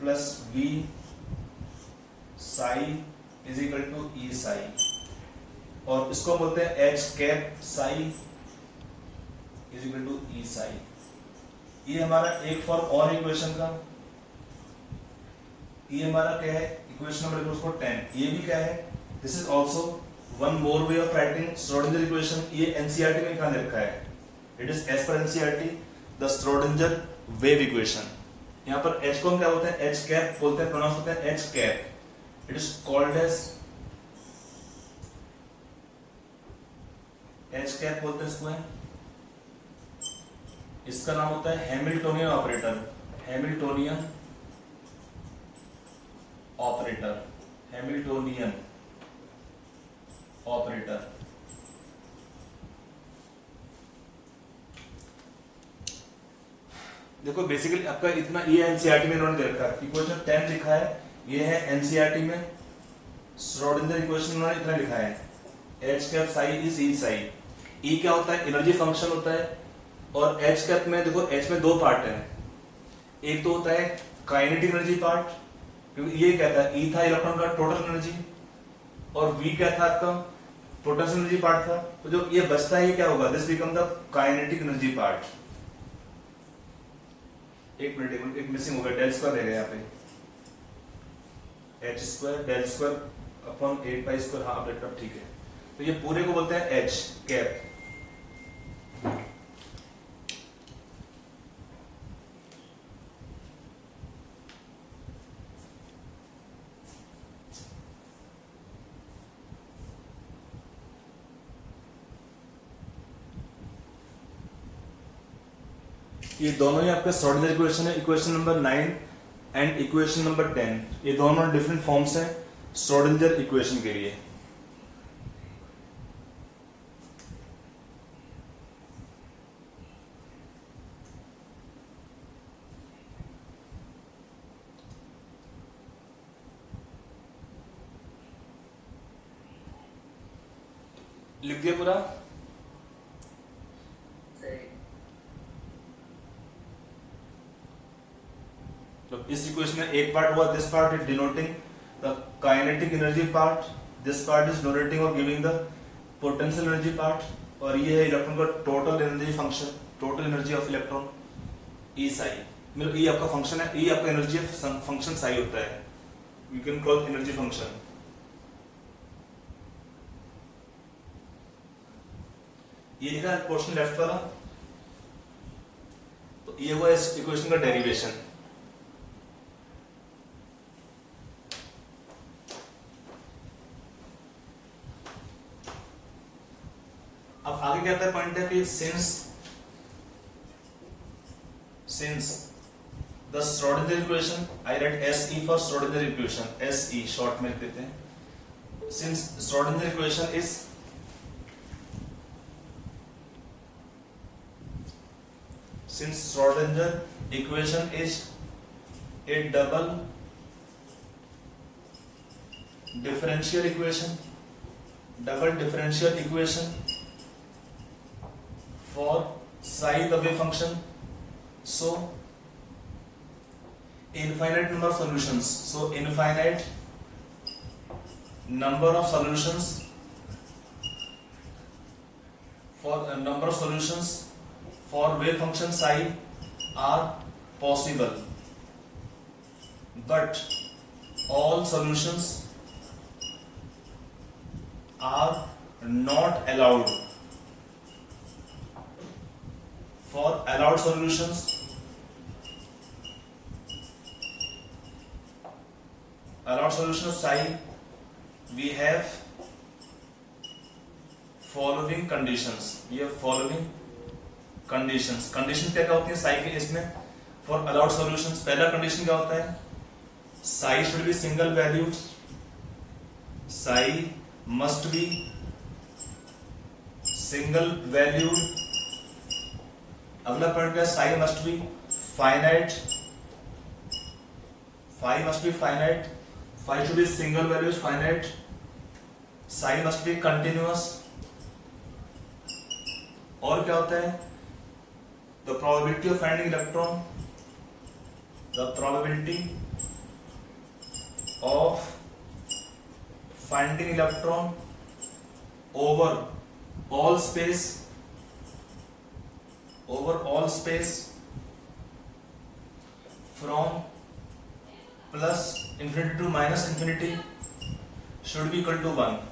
plus B psi is equal to E psi, और इसको बोलते हैं H cap psi is equal to E psi. ये हमारा एक फॉर्म और इक्वेशन का, ये हमारा क्या है, इक्वेशन नंबर 10। ये भी क्या है, this is also one more way of writing Schrodinger equation. ये एनसीईआरटी में कहां दे रखा है, it is as per NCERT the Schrodinger wave equation. यहाँ पर एच को हम क्या बोलते हैं, एच कैप बोलते हैं, प्रोनाउंस होता है h cap. It is called as h cap बोलते हैं इसको। इसका नाम होता है Hamiltonian operator, Hamiltonian operator, Hamiltonian operator. देखो बेसिकली आपका इतना ये एनसीईआरटी में इन्होंने दे रखा है, इक्वेशन 10 लिखा है, ये है एनसीईआरटी में श्रोडिंगर इक्वेशन उन्होंने इतना लिखा है, h कैप साई इज ई साई। ई क्या होता है? एनर्जी फंक्शन होता है। और h कैप में देखो, h में दो पार्ट है, एक तो होता है काइनेटिक एनर्जी पार्ट, क्योंकि ये क्या था, ई था इलेक्ट्रॉन का टोटल एनर्जी, और v क्या था आपका पोटेंशियल एनर्जी पार्ट था। तो जो ये बचता है ये क्या होगा, this become the kinetic energy part. एक मिनट, एक मिसिंग हो गया, डेल स्क्वायर रहेगा यहाँ पे, h square del square upon 8 pi square, हाँ अब ठीक है। तो ये पूरे को बोलते हैं एच कैप। ये दोनों ही आपके श्रोडिंगर इक्वेशन है, equation number 9 and equation number 10, ये दोनों डिफरेंट फॉर्म्स हैं श्रोडिंगर इक्वेशन के लिए। लिख दिया पूरा? तो इस इक्वेशन में एक पार्ट हुआ, this part is denoting the kinetic energy part, this part is denoting और giving the potential energy part, और ये है इलेक्ट्रॉन का total energy function, total energy of electron E psi. मतलब ई आपका फंक्शन है, ई आपका एनर्जी फंक्शन साई होता है, you can call energy function. ये लिखा है पोर्शन लेफ्ट वाला, तो ये हुआ इस इक्वेशन का डेरिवेशन। अब आगे क्या आता है पॉइंट है कि since the Schrodinger equation, I right SE for Schrodinger equation, SE short में लिख देते हैं। Since Schrodinger equation is Since Schrodinger equation is a double differential equation for psi the wave function, so infinite number of solutions. So infinite number of solutions for wave function psi are possible, but all solutions are not allowed. For allowed solutions, of psi, we have following conditions. Condition क्या होती है साई के इसमें फॉर अलाउड सॉल्यूशंस? पहला कंडीशन क्या होता है, psi should be single valued, psi must be single valued. अगला पॉइंट क्या है, psi must be finite, phi should be single valued finite, psi must be continuous. और क्या होता है, the probability of finding electron, the probability of finding electron over all space from plus infinity to minus infinity should be equal to 1,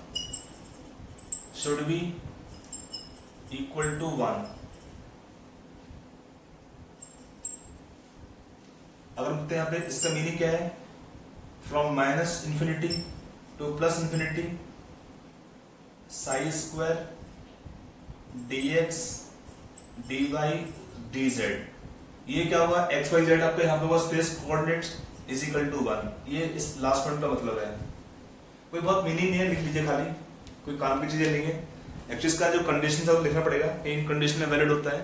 अगर देखते हैं यहाँ पे इसका मीनिंग क्या है, from minus infinity two plus infinity Sai square dx dy dz, ये क्या होगा, x y z आपका यहाँ पे हुआ space coordinate is equal to 1। ये इस लास्ट पॉइंट का मतलब है, कोई बहुत मीनिंग नहीं है, लिख लीजिए, खाली कोई काम की चीजें नहीं है। एक्चुअली इसका जो कंडीशन है वो लिखना पड़ेगा, इन कंडीशन में वैलिड होता है,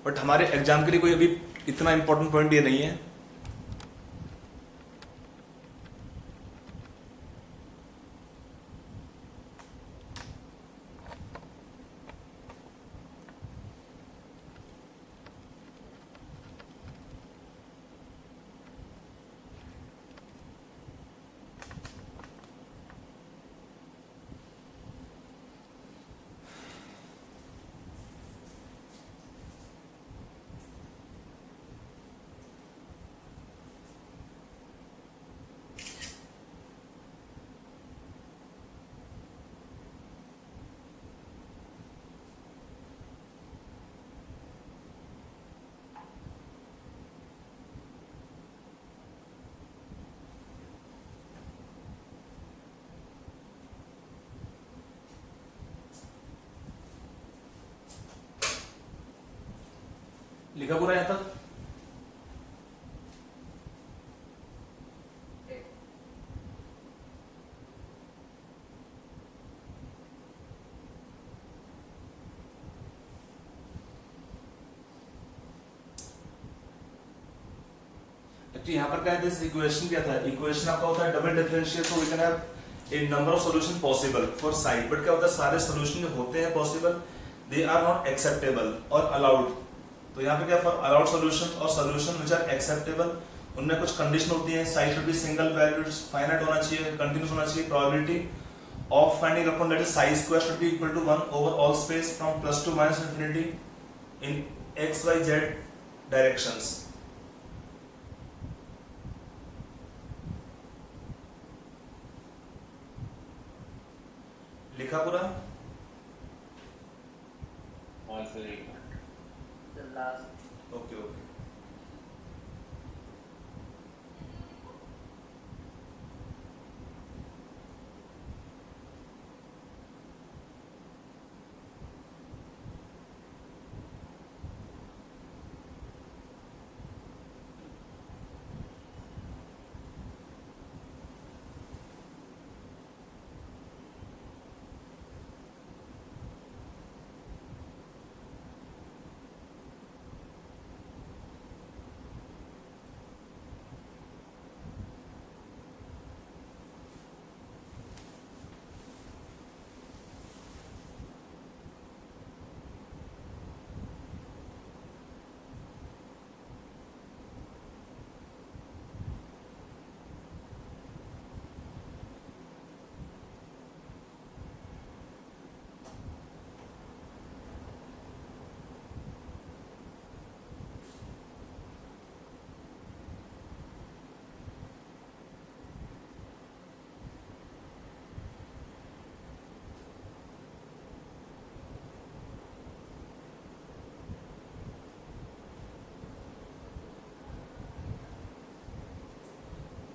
बट हमारे एग्जाम के लिए कोई अभी इतना इंपॉर्टेंट पॉइंट ये नहीं है। लिखा पूरा यहां तक? यहाँ पर क्या है, दिस इक्वेशन क्या था, इक्वेशन आपका होता है डबल डिफरेंशियल, तो we can have a number of solution possible for psi, but क्या होता है सारे सॉल्यूशन जो होते हैं possible they are not acceptable और अलाउड। तो यहाँ पे क्या फॉर अलाउड सॉल्यूशन और सॉल्यूशन व्हिच आर एक्सेप्टेबल, उनमें कुछ कंडीशन होती है, psi should be single valued, finite होना चाहिए, कंटीन्यूअस होना चाहिए, probability of finding upon that is psi square should be equal to 1 over all space from plus to minus infinity in x y z directions. लिखा पूरा? The last. Okay okay.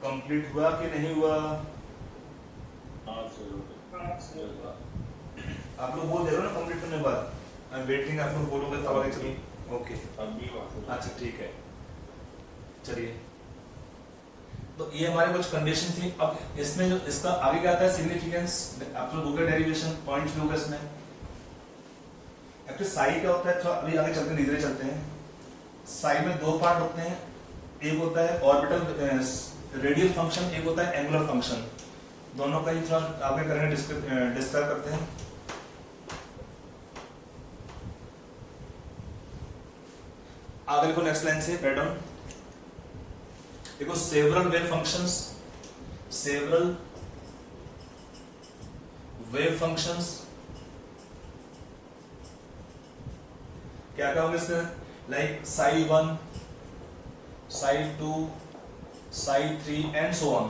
Complete हुआ कि नहीं हुआ? आप लोग बोल दे रहे हो ना कंप्लीट होने के बाद? आई एम वेटिंग, आप लोग बोलोगे तब आगे चलिए। ओके अच्छा ठीक है, चलिए। तो ये हमारे कुछ कंडीशन थी। अब इसमें जो इसका आगे क्या आता है सिग्निफिकेंस, आप लोग गूगल डेरिवेशन पॉइंट्स लोगे इसमें। एक्चुअली साई क्या होता है, थोड़ा अभी आगे चलते धीरे चलते हैं। साई में दो पार्ट होते हैं, एक होता है ऑर्बिटल रेडियल फंक्शन, एक होता है एंगुलर फंक्शन। दोनों का ही थोड़ा आगे करेंगे, डिस्कस करते हैं। आगे को नेक्स्ट लाइन से पैड डाउन देखो, several wave functions, several wave functions क्या क्या होंगे इसमें, like Sai 1, Sai 2, psi 3 and so on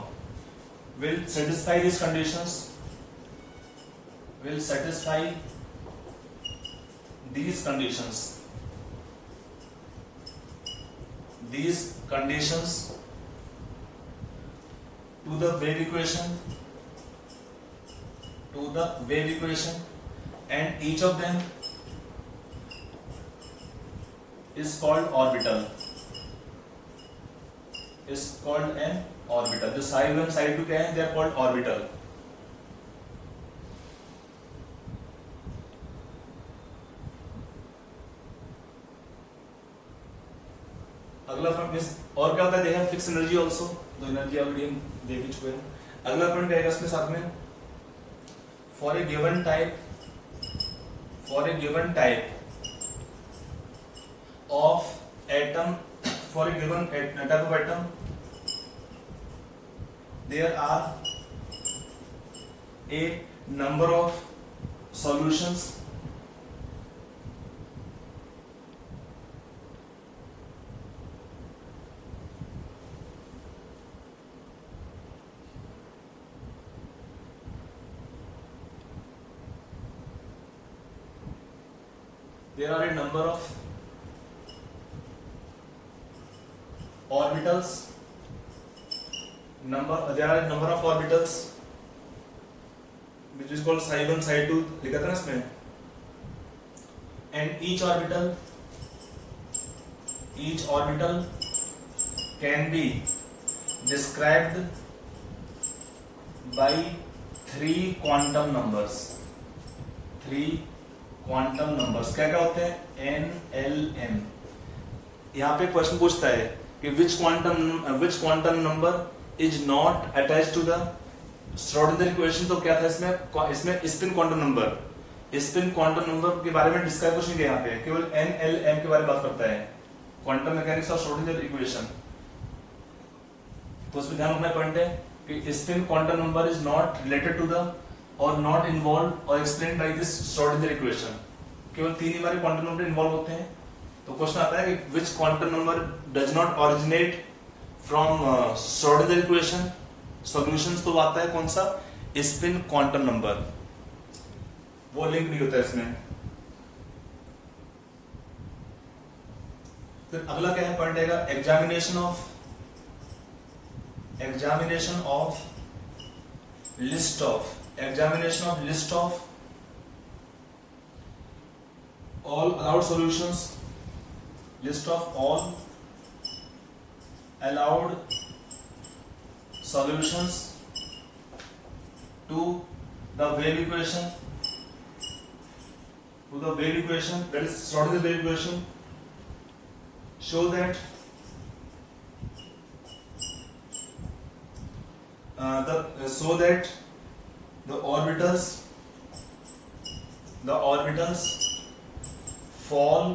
will satisfy these conditions, will satisfy these conditions, these conditions to the wave equation, to the wave equation, and each of them is called orbital, is called an orbital. जो psi 1 psi 2 क्या है, they are called orbital. अगला पॉइंट मिस और क्या होता है, देखा फिक्स एनर्जी ऑल्सो, तो एनर्जी ऑलरेडी हम देख ही चुके हैं। अगला पॉइंट क्या है इसके साथ में, for a given type of atom, for a given type of atom there are a number of solutions there are a number of orbitals, there are a number of orbitals which is called psi 1 psi 2 लिखा था ना इसमें, and each orbital can be described by three quantum numbers, quantum numbers क्या क्या होते हैं, NLM। यहाँ पे क्वेश्चन पूछता है कि which quantum number is not attached to the Schrodinger equation. तो क्या था इसमें स्पिन क्वांटम नंबर के बारे में डिस्क्राइब कुछ नहीं किया यहाँ पे, केवल NLM के बारे में बात करता है, quantum mechanics of Schrodinger equation. तो उसमें ध्यान रखना पॉइंट है कि spin quantum number is not related to the और नॉट इन्वॉल्व और explain by this Schrodinger equation. केवल 3 ही हमारे क्वांटम नंबर इन्वॉल्व होते हैं। तो क्वेश्चन आता है कि which quantum number does not originate from Schrodinger equation solutions. तो आता है कौन सा, स्पिन क्वांटम नंबर, वो लिंक नहीं होता इसमें। फिर अगला क्या है पॉइंट आएगा, examination of list of all allowed solutions, list of all allowed solutions to the wave equation, that is Schrödinger wave equation, show that the orbitals fall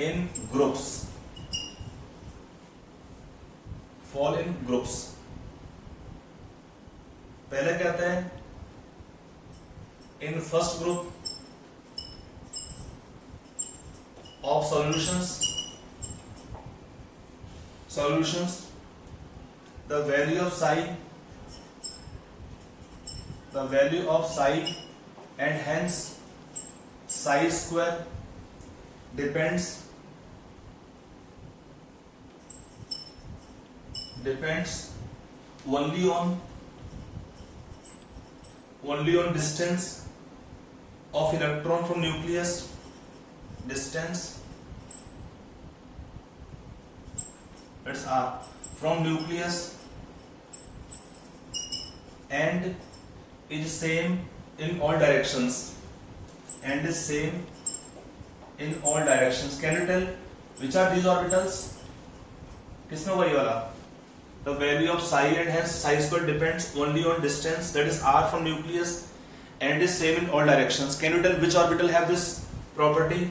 in groups. पहले क्या आता है, in first group of solutions the value of psi and hence psi square depends only on distance of electron from nucleus, distance that's R from nucleus, and is same in all directions. Can you tell which are these orbitals? किसमें वही वाला, the value of psi and hence psi square depends only on distance, that is R from nucleus, and is same in all directions. Can you tell which orbital have this property?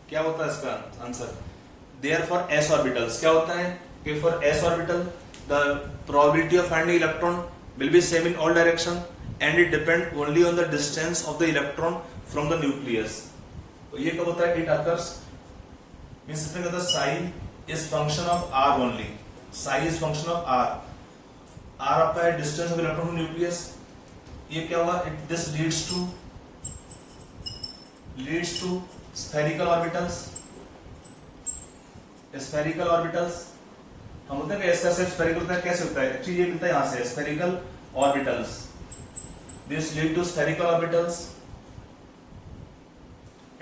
क्या होता है इसका आंसर, therefore s orbitals क्या होता है कि for s orbital the probability of finding electron will be same in all direction and it depend only on the distance of the electron from the nucleus. तो ये कब होता है, it occurs means इसमें कहता है psi is function of r only, psi is function of r आपका है distance of electron from nucleus। ये क्या हुआ, this leads to spherical orbitals। हम बोलते हैं कि ऐसा सिर्फ स्फेरिकल होता है, कैसे होता है, एक्चुअली ये मिलता है यहां से spherical orbitals, this lead to spherical orbitals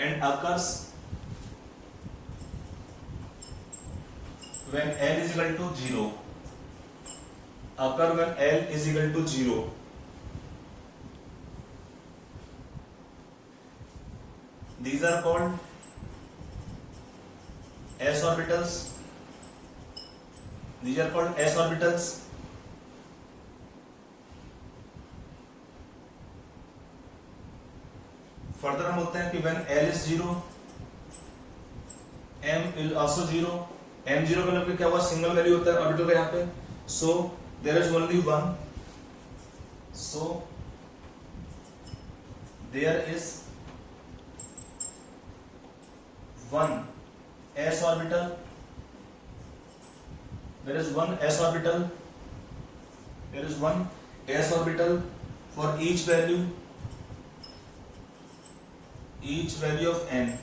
and occurs when L is equal to 0, occur when L is equal to 0। these are called s orbitals. These are called s orbitals. Further हम बोलते हैं कि when L is 0, M is also 0. M 0 का मतलब क्या हुआ, सिंगल वैल्यू होता है ऑर्बिटल का यहाँ पे. So there is only one. So there is one s orbital. There is one s orbital. There is one s orbital for each value of n.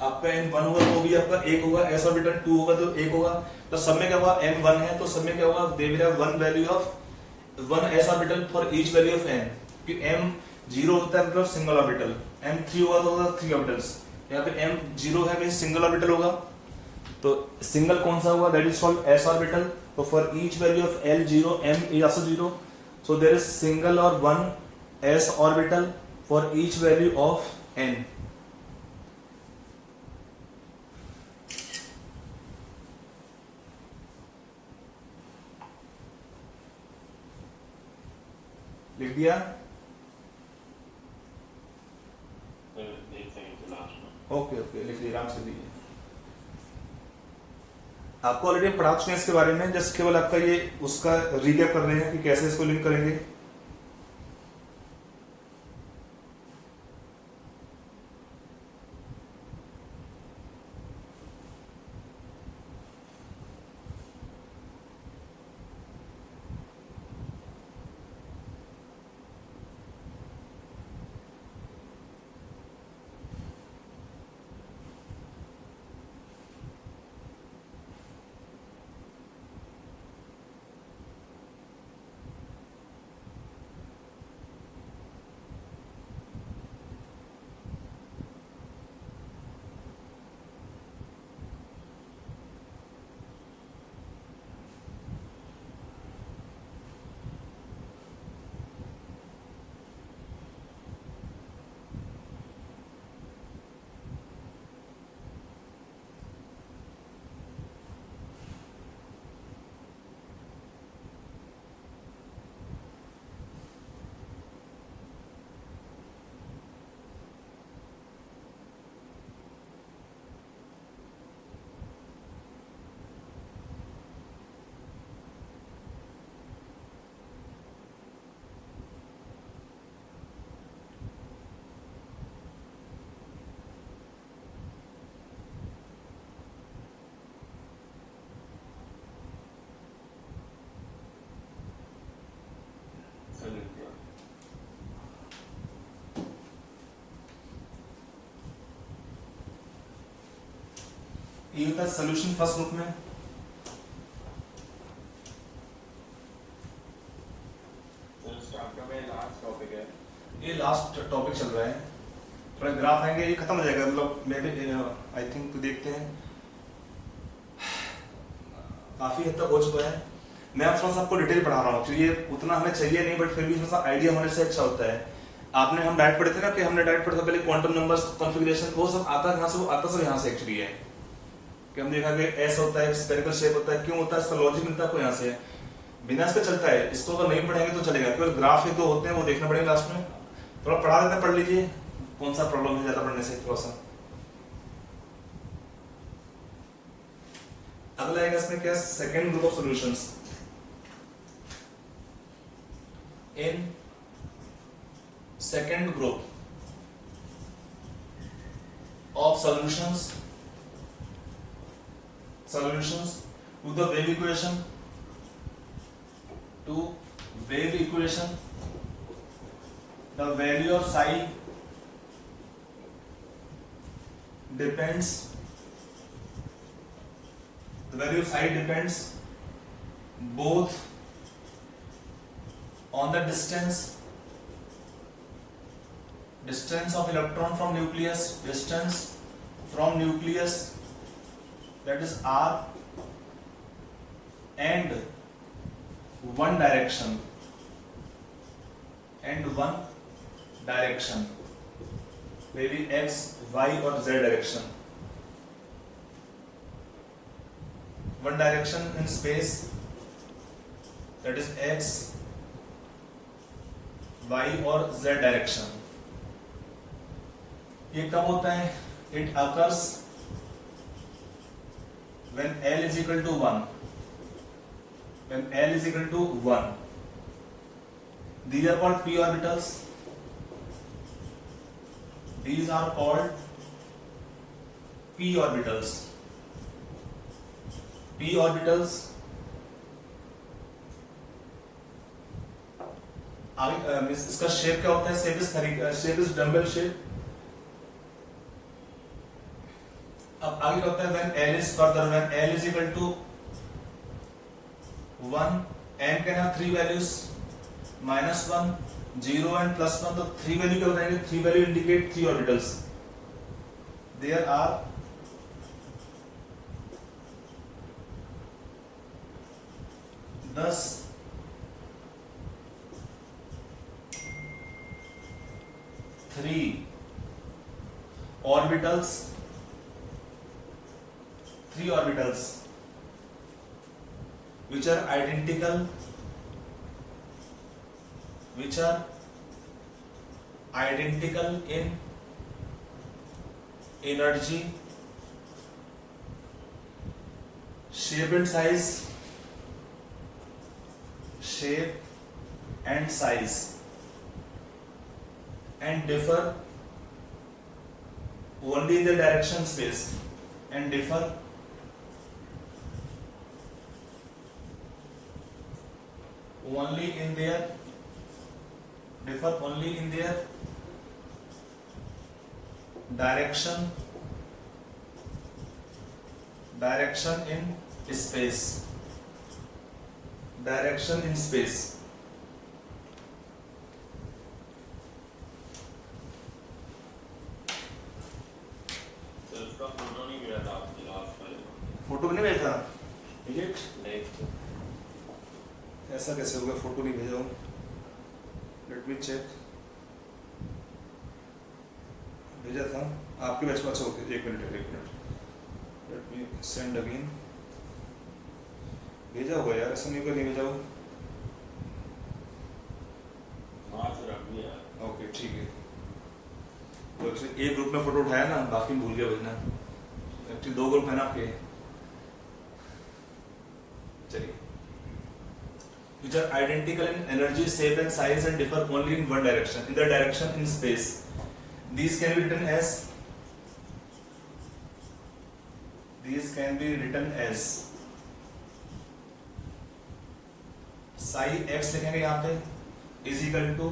आपका n 1 होगा तो भी आपका एक होगा, s ऑर्बिटल 2 होगा तो एक होगा. तो सब में क्या होगा, n 1 है तो सब में क्या होगा, they will have one value of one s orbital for each value of n. कि m 0 होता है मतलब सिंगल ऑर्बिटल, m 3 होगा तो होगा 3 ऑर्बिटल्स. यहाँ पे m 0 है मींस सिंगल ऑर्बिटल होगा. तो सिंगल कौन सा होगा, that is called s orbital. तो for each value of l 0, m is also 0. So there is single or one s orbital for each value of n. लिख दिया. ओके ओके लिख लिया, आराम से दीजिए. आपको ऑलरेडी पढ़ा चुके हैं इसके बारे में, जस्ट केवल आपका ये उसका रिकैप कर रहे हैं कि कैसे इसको लिंक करेंगे. ये होता है सोल्यूशन फर्स्ट ग्रुप में. ये लास्ट टॉपिक चल रहा है. थोड़ा ग्राफ आएंगे, ये खत्म हो जाएगा मतलब मे बी आई थिंक. तो देखते हैं, काफी हद तक हो चुका है. मैं अब थोड़ा सा आपको डिटेल पढ़ा रहा हूँ क्योंकि ये उतना हमें चाहिए नहीं, बट फिर भी थोड़ा सा आइडिया होने से अच्छा होता है. आपने हम डायरेक्ट पढ़े थे ना कि हमने डायरेक्ट पढ़ा था पहले क्वांटम नंबर्स कॉन्फ़िगरेशन, वो सब आता है यहाँ से, वो आता सब यहाँ से एक्चुअली है. कि हम देखा कि एस होता है, स्फेरिकल शेप होता है, क्यों होता है, इसका लॉजिक मिलता है आपको यहाँ से. बिना इसका चलता है, इसको अगर नहीं पढ़ेंगे तो चलेगा. केवल ग्राफ एक दो होते हैं वो देखना पड़ेगा लास्ट में. थोड़ा पढ़ा देते हैं, पढ़ लीजिए कौन सा प्रॉब्लम है ज्यादा पढ़ने से. थोड़ा सा अगला आएगा इसमें क्या, second group of solutions. In second group of solutions to the wave equation, the value of psi depends both on the distance of electron from nucleus, that is r, and one direction. May be X, Y और Z direction. One direction in space, that is x, y और z direction. ये कब होता है? It occurs when L is equal to 1. When L is equal to 1. These are called p orbitals. These are called p orbitals. p orbitals. आगे इसका शेप क्या होता है? Shape is dumbbell shape. अब आगे क्या होता है? when L is further, when L is equal to 1, n can have 3 values, -1, 0 and +1. तो 3 वैल्यू क्या बताएंगे? 3 value indicate 3 orbitals. There are 10 3 orbitals, 3 orbitals which are identical, in energy, shape and size, and differ only in the direction space, and differ only in their direction in space. तो उसका फोटो नहीं मिला था आपके लास्ट वाले में. फोटो नहीं भेजा? नहीं. ऐसा कैसे होगा? फोटो नहीं भेजा हूँ. Let me check. भेजा था आपके बैच में. अच्छा ओके, एक minute. Let me send again. भेजा होगा यार, ऐसा नहीं होगा नहीं भेजा हो. हाँ सर अभी है. ओके ठीक है. तो एक ग्रुप में फोटो उठाया ना, बाकी भूल गया भेजना. एक्चुअली 2 ग्रुप है ना आपके. चलिए. Which are identical in energy, shape and size and differ only in one direction, in the direction in space. These can be written as psi x लिखेंगे यहाँ पे is equal to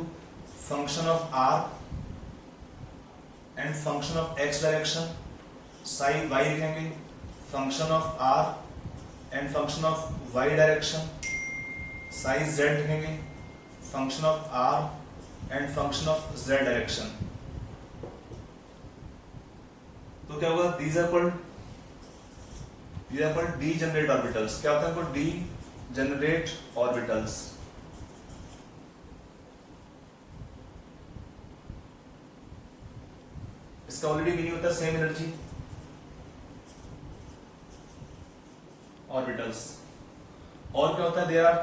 function of r and function of x direction. psi y लिखेंगे function of r and function of y direction. psi z लिखेंगे function of r and function of z direction. तो क्या होगा? These are called degenerate orbitals. क्या होता है? इनको degenerate orbitals. इसका ऑलरेडी मीनिंग होता है सेम एनर्जी ऑर्बिटल्स. और क्या होता है? there are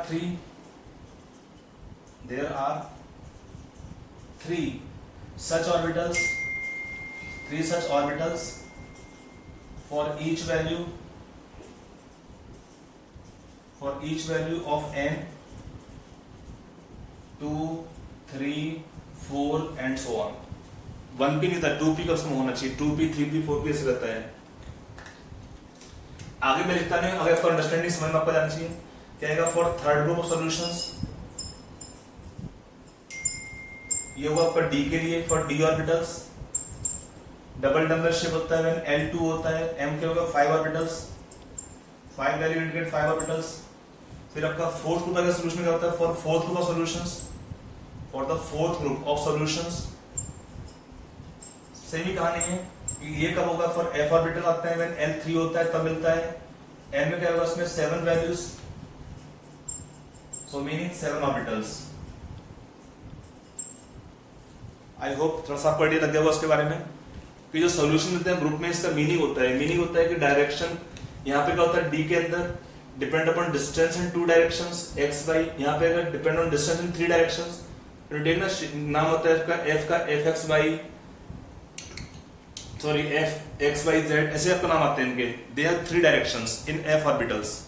three such orbitals for each value of n, 2, 3, 4 and so on. 1p नहीं था, 2p का उसमें होना चाहिए. 2p, 3p, 4p ऐसे रहता है. आगे मैं लिखता नहीं. अगर आपको अंडरस्टैंडिंग समझ में आपको जाना चाहिए. क्या आएगा? For third group of solutions ये हुआ आपका d के लिए. For d orbitals double dumbbell shape होता है. व्हेन L2 होता है, m क्या होगा? 5 ऑर्बिटल्स. 5 value indicate 5 orbitals. फिर आपका फोर्थ ग्रुप का सॉल्यूशन क्या होता है? For fourth group of solutions, for the fourth group of solutions same ही कहानी है. ये कब होगा? फॉर f ऑर्बिटल आते हैं व्हेन L3 होता है तब मिलता है. n में क्या होगा? उसमें 7 values, so meaning 7 orbitals. I hope थोड़ा सा आपको आइडिया लग गया होगा उसके बारे में कि जो सोल्यूशन देते हैं ग्रुप में इसका मीनिंग होता है कि डायरेक्शन यहाँ पे क्या होता है डी के अंदर depend upon distance in 2 directions x y, यहाँ पे अगर depend on distance in 3 directions तो देखना नाम होता है इसका एफ का f x y sorry f x y z, ऐसे आपका नाम आते हैं इनके। They have 3 directions in f orbitals.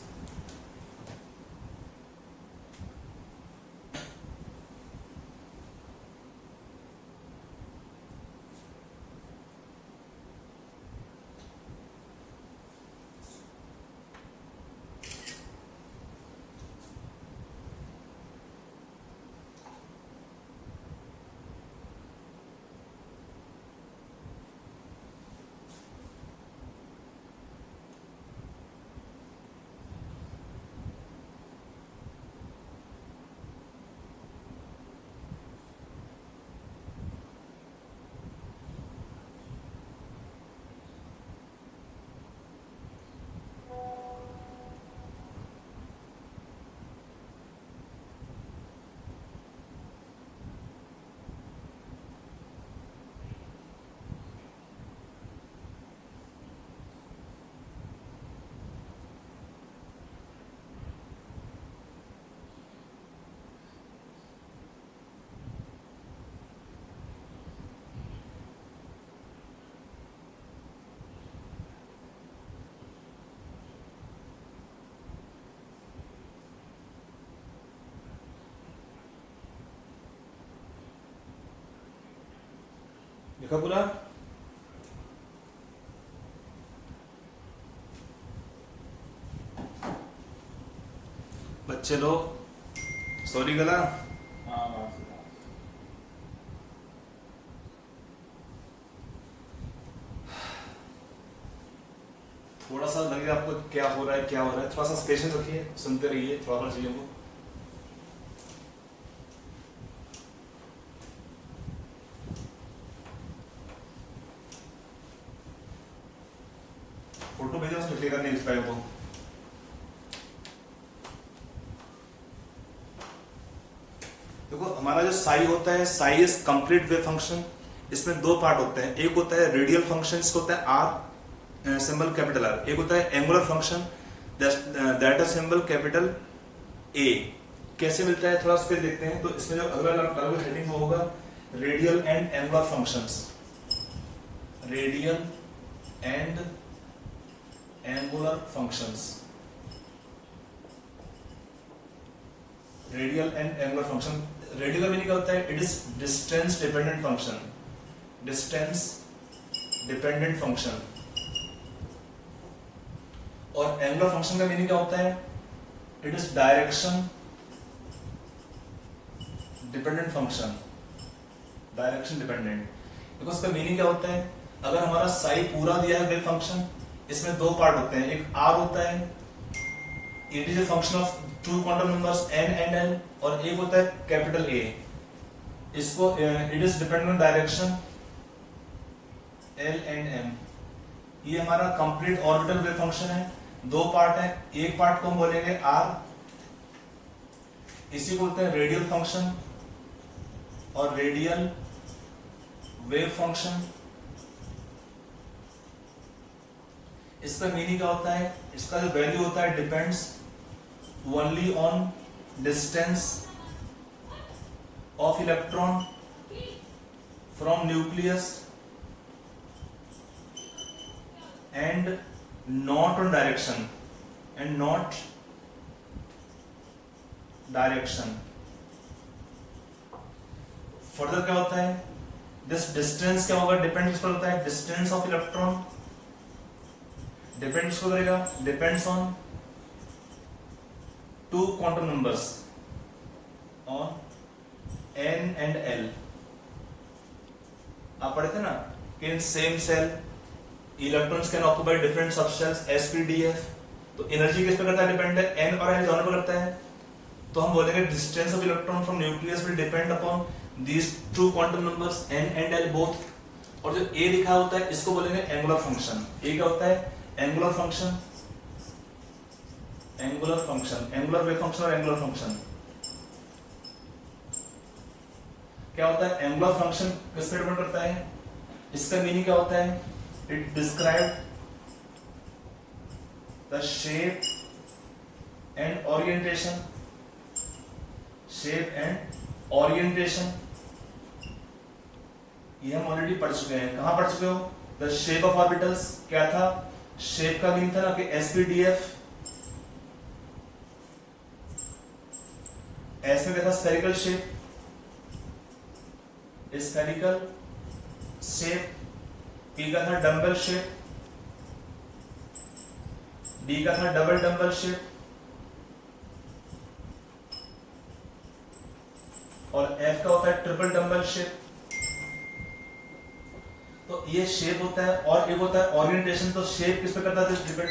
लिखा पूरा? बच्चे लोग सॉरी गला थोड़ा सा लगेगा आपको क्या हो रहा है, थोड़ा सा पेशेंस रखिए, सुनते रहिए थोड़ा सा चीजों को। फोटो भेजो उसमें क्लियर नहीं लिख पाए वो। देखो हमारा जो साई होता है, Sai is complete wave function. इसमें 2 पार्ट होते हैं, एक होता है रेडियल फंक्शन, इसको होता है आर सिंबल कैपिटल आर, एक होता है angular function that is symbol capital A. कैसे मिलता है थोड़ा उस पर देखते हैं। तो इसमें जो अगला हेडिंग होगा radial and angular functions, radial and angular functions, radial and angular function. Radial का मीनिंग क्या होता है? It is distance dependent function, distance dependent function. और एंगुलर फंक्शन का मीनिंग क्या होता है? It is direction dependent function, direction dependent. देखो इसका मीनिंग क्या होता है? अगर हमारा साई पूरा दिया है वेव फंक्शन, इसमें 2 पार्ट होते हैं, एक आर होता है, it is a function of 2 quantum numbers n and l, और एक होता है कैपिटल A, इसको it is dependent on direction l and m। ये हमारा कंप्लीट ऑर्बिटल वेव फंक्शन है। 2 पार्ट है, एक पार्ट को हम बोलेंगे r, इसी को बोलते हैं रेडियल फंक्शन और रेडियल वेव फंक्शन। इसका मीनिंग क्या होता है? इसका जो वैल्यू होता है depends only on distance of electron from nucleus and not on direction, and not direction. Further क्या होता है? दिस डिस्टेंस क्या होगा? डिपेंड किस पर होता है? डिस्टेंस ऑफ इलेक्ट्रॉन डिपेंड्स को करेगा, depends on 2 quantum numbers on n and l। आप पढ़े थे ना कि in same cell electrons can occupy different subshells sp-df। तो एनर्जी किस पे करता है? डिपेंड है n और l दोनों पे करता है। तो हम बोलेंगे distance of electron from nucleus will depend upon these 2 quantum numbers n and l both. और जो a लिखा होता है इसको बोलेंगे एंगुलर फंक्शन। a क्या होता है? Angular function, angular function, angular wave function और एंगुलर फंक्शन। क्या होता है, एंगुलर फंक्शन किस पे डिपेंड करता है, इसका मीनिंग क्या होता है, it describe the shape and orientation, shape and orientation, ये हम ऑलरेडी पढ़ चुके हैं। कहां पढ़ चुके हो, द शेप ऑफ ऑर्बिटल्स क्या था, शेप का मीनिंग था ना कि एसपीडीएफ, एस में क्या था, spherical shape, spherical shape, P का था डम्बल शेप, डी का था डबल डम्बल शेप, और एफ का होता है ट्रिपल डम्बल शेप। तो ये शेप होता है, और एक होता है ओरिएंटेशन। तो शेप किस पे करता है, डिपेंड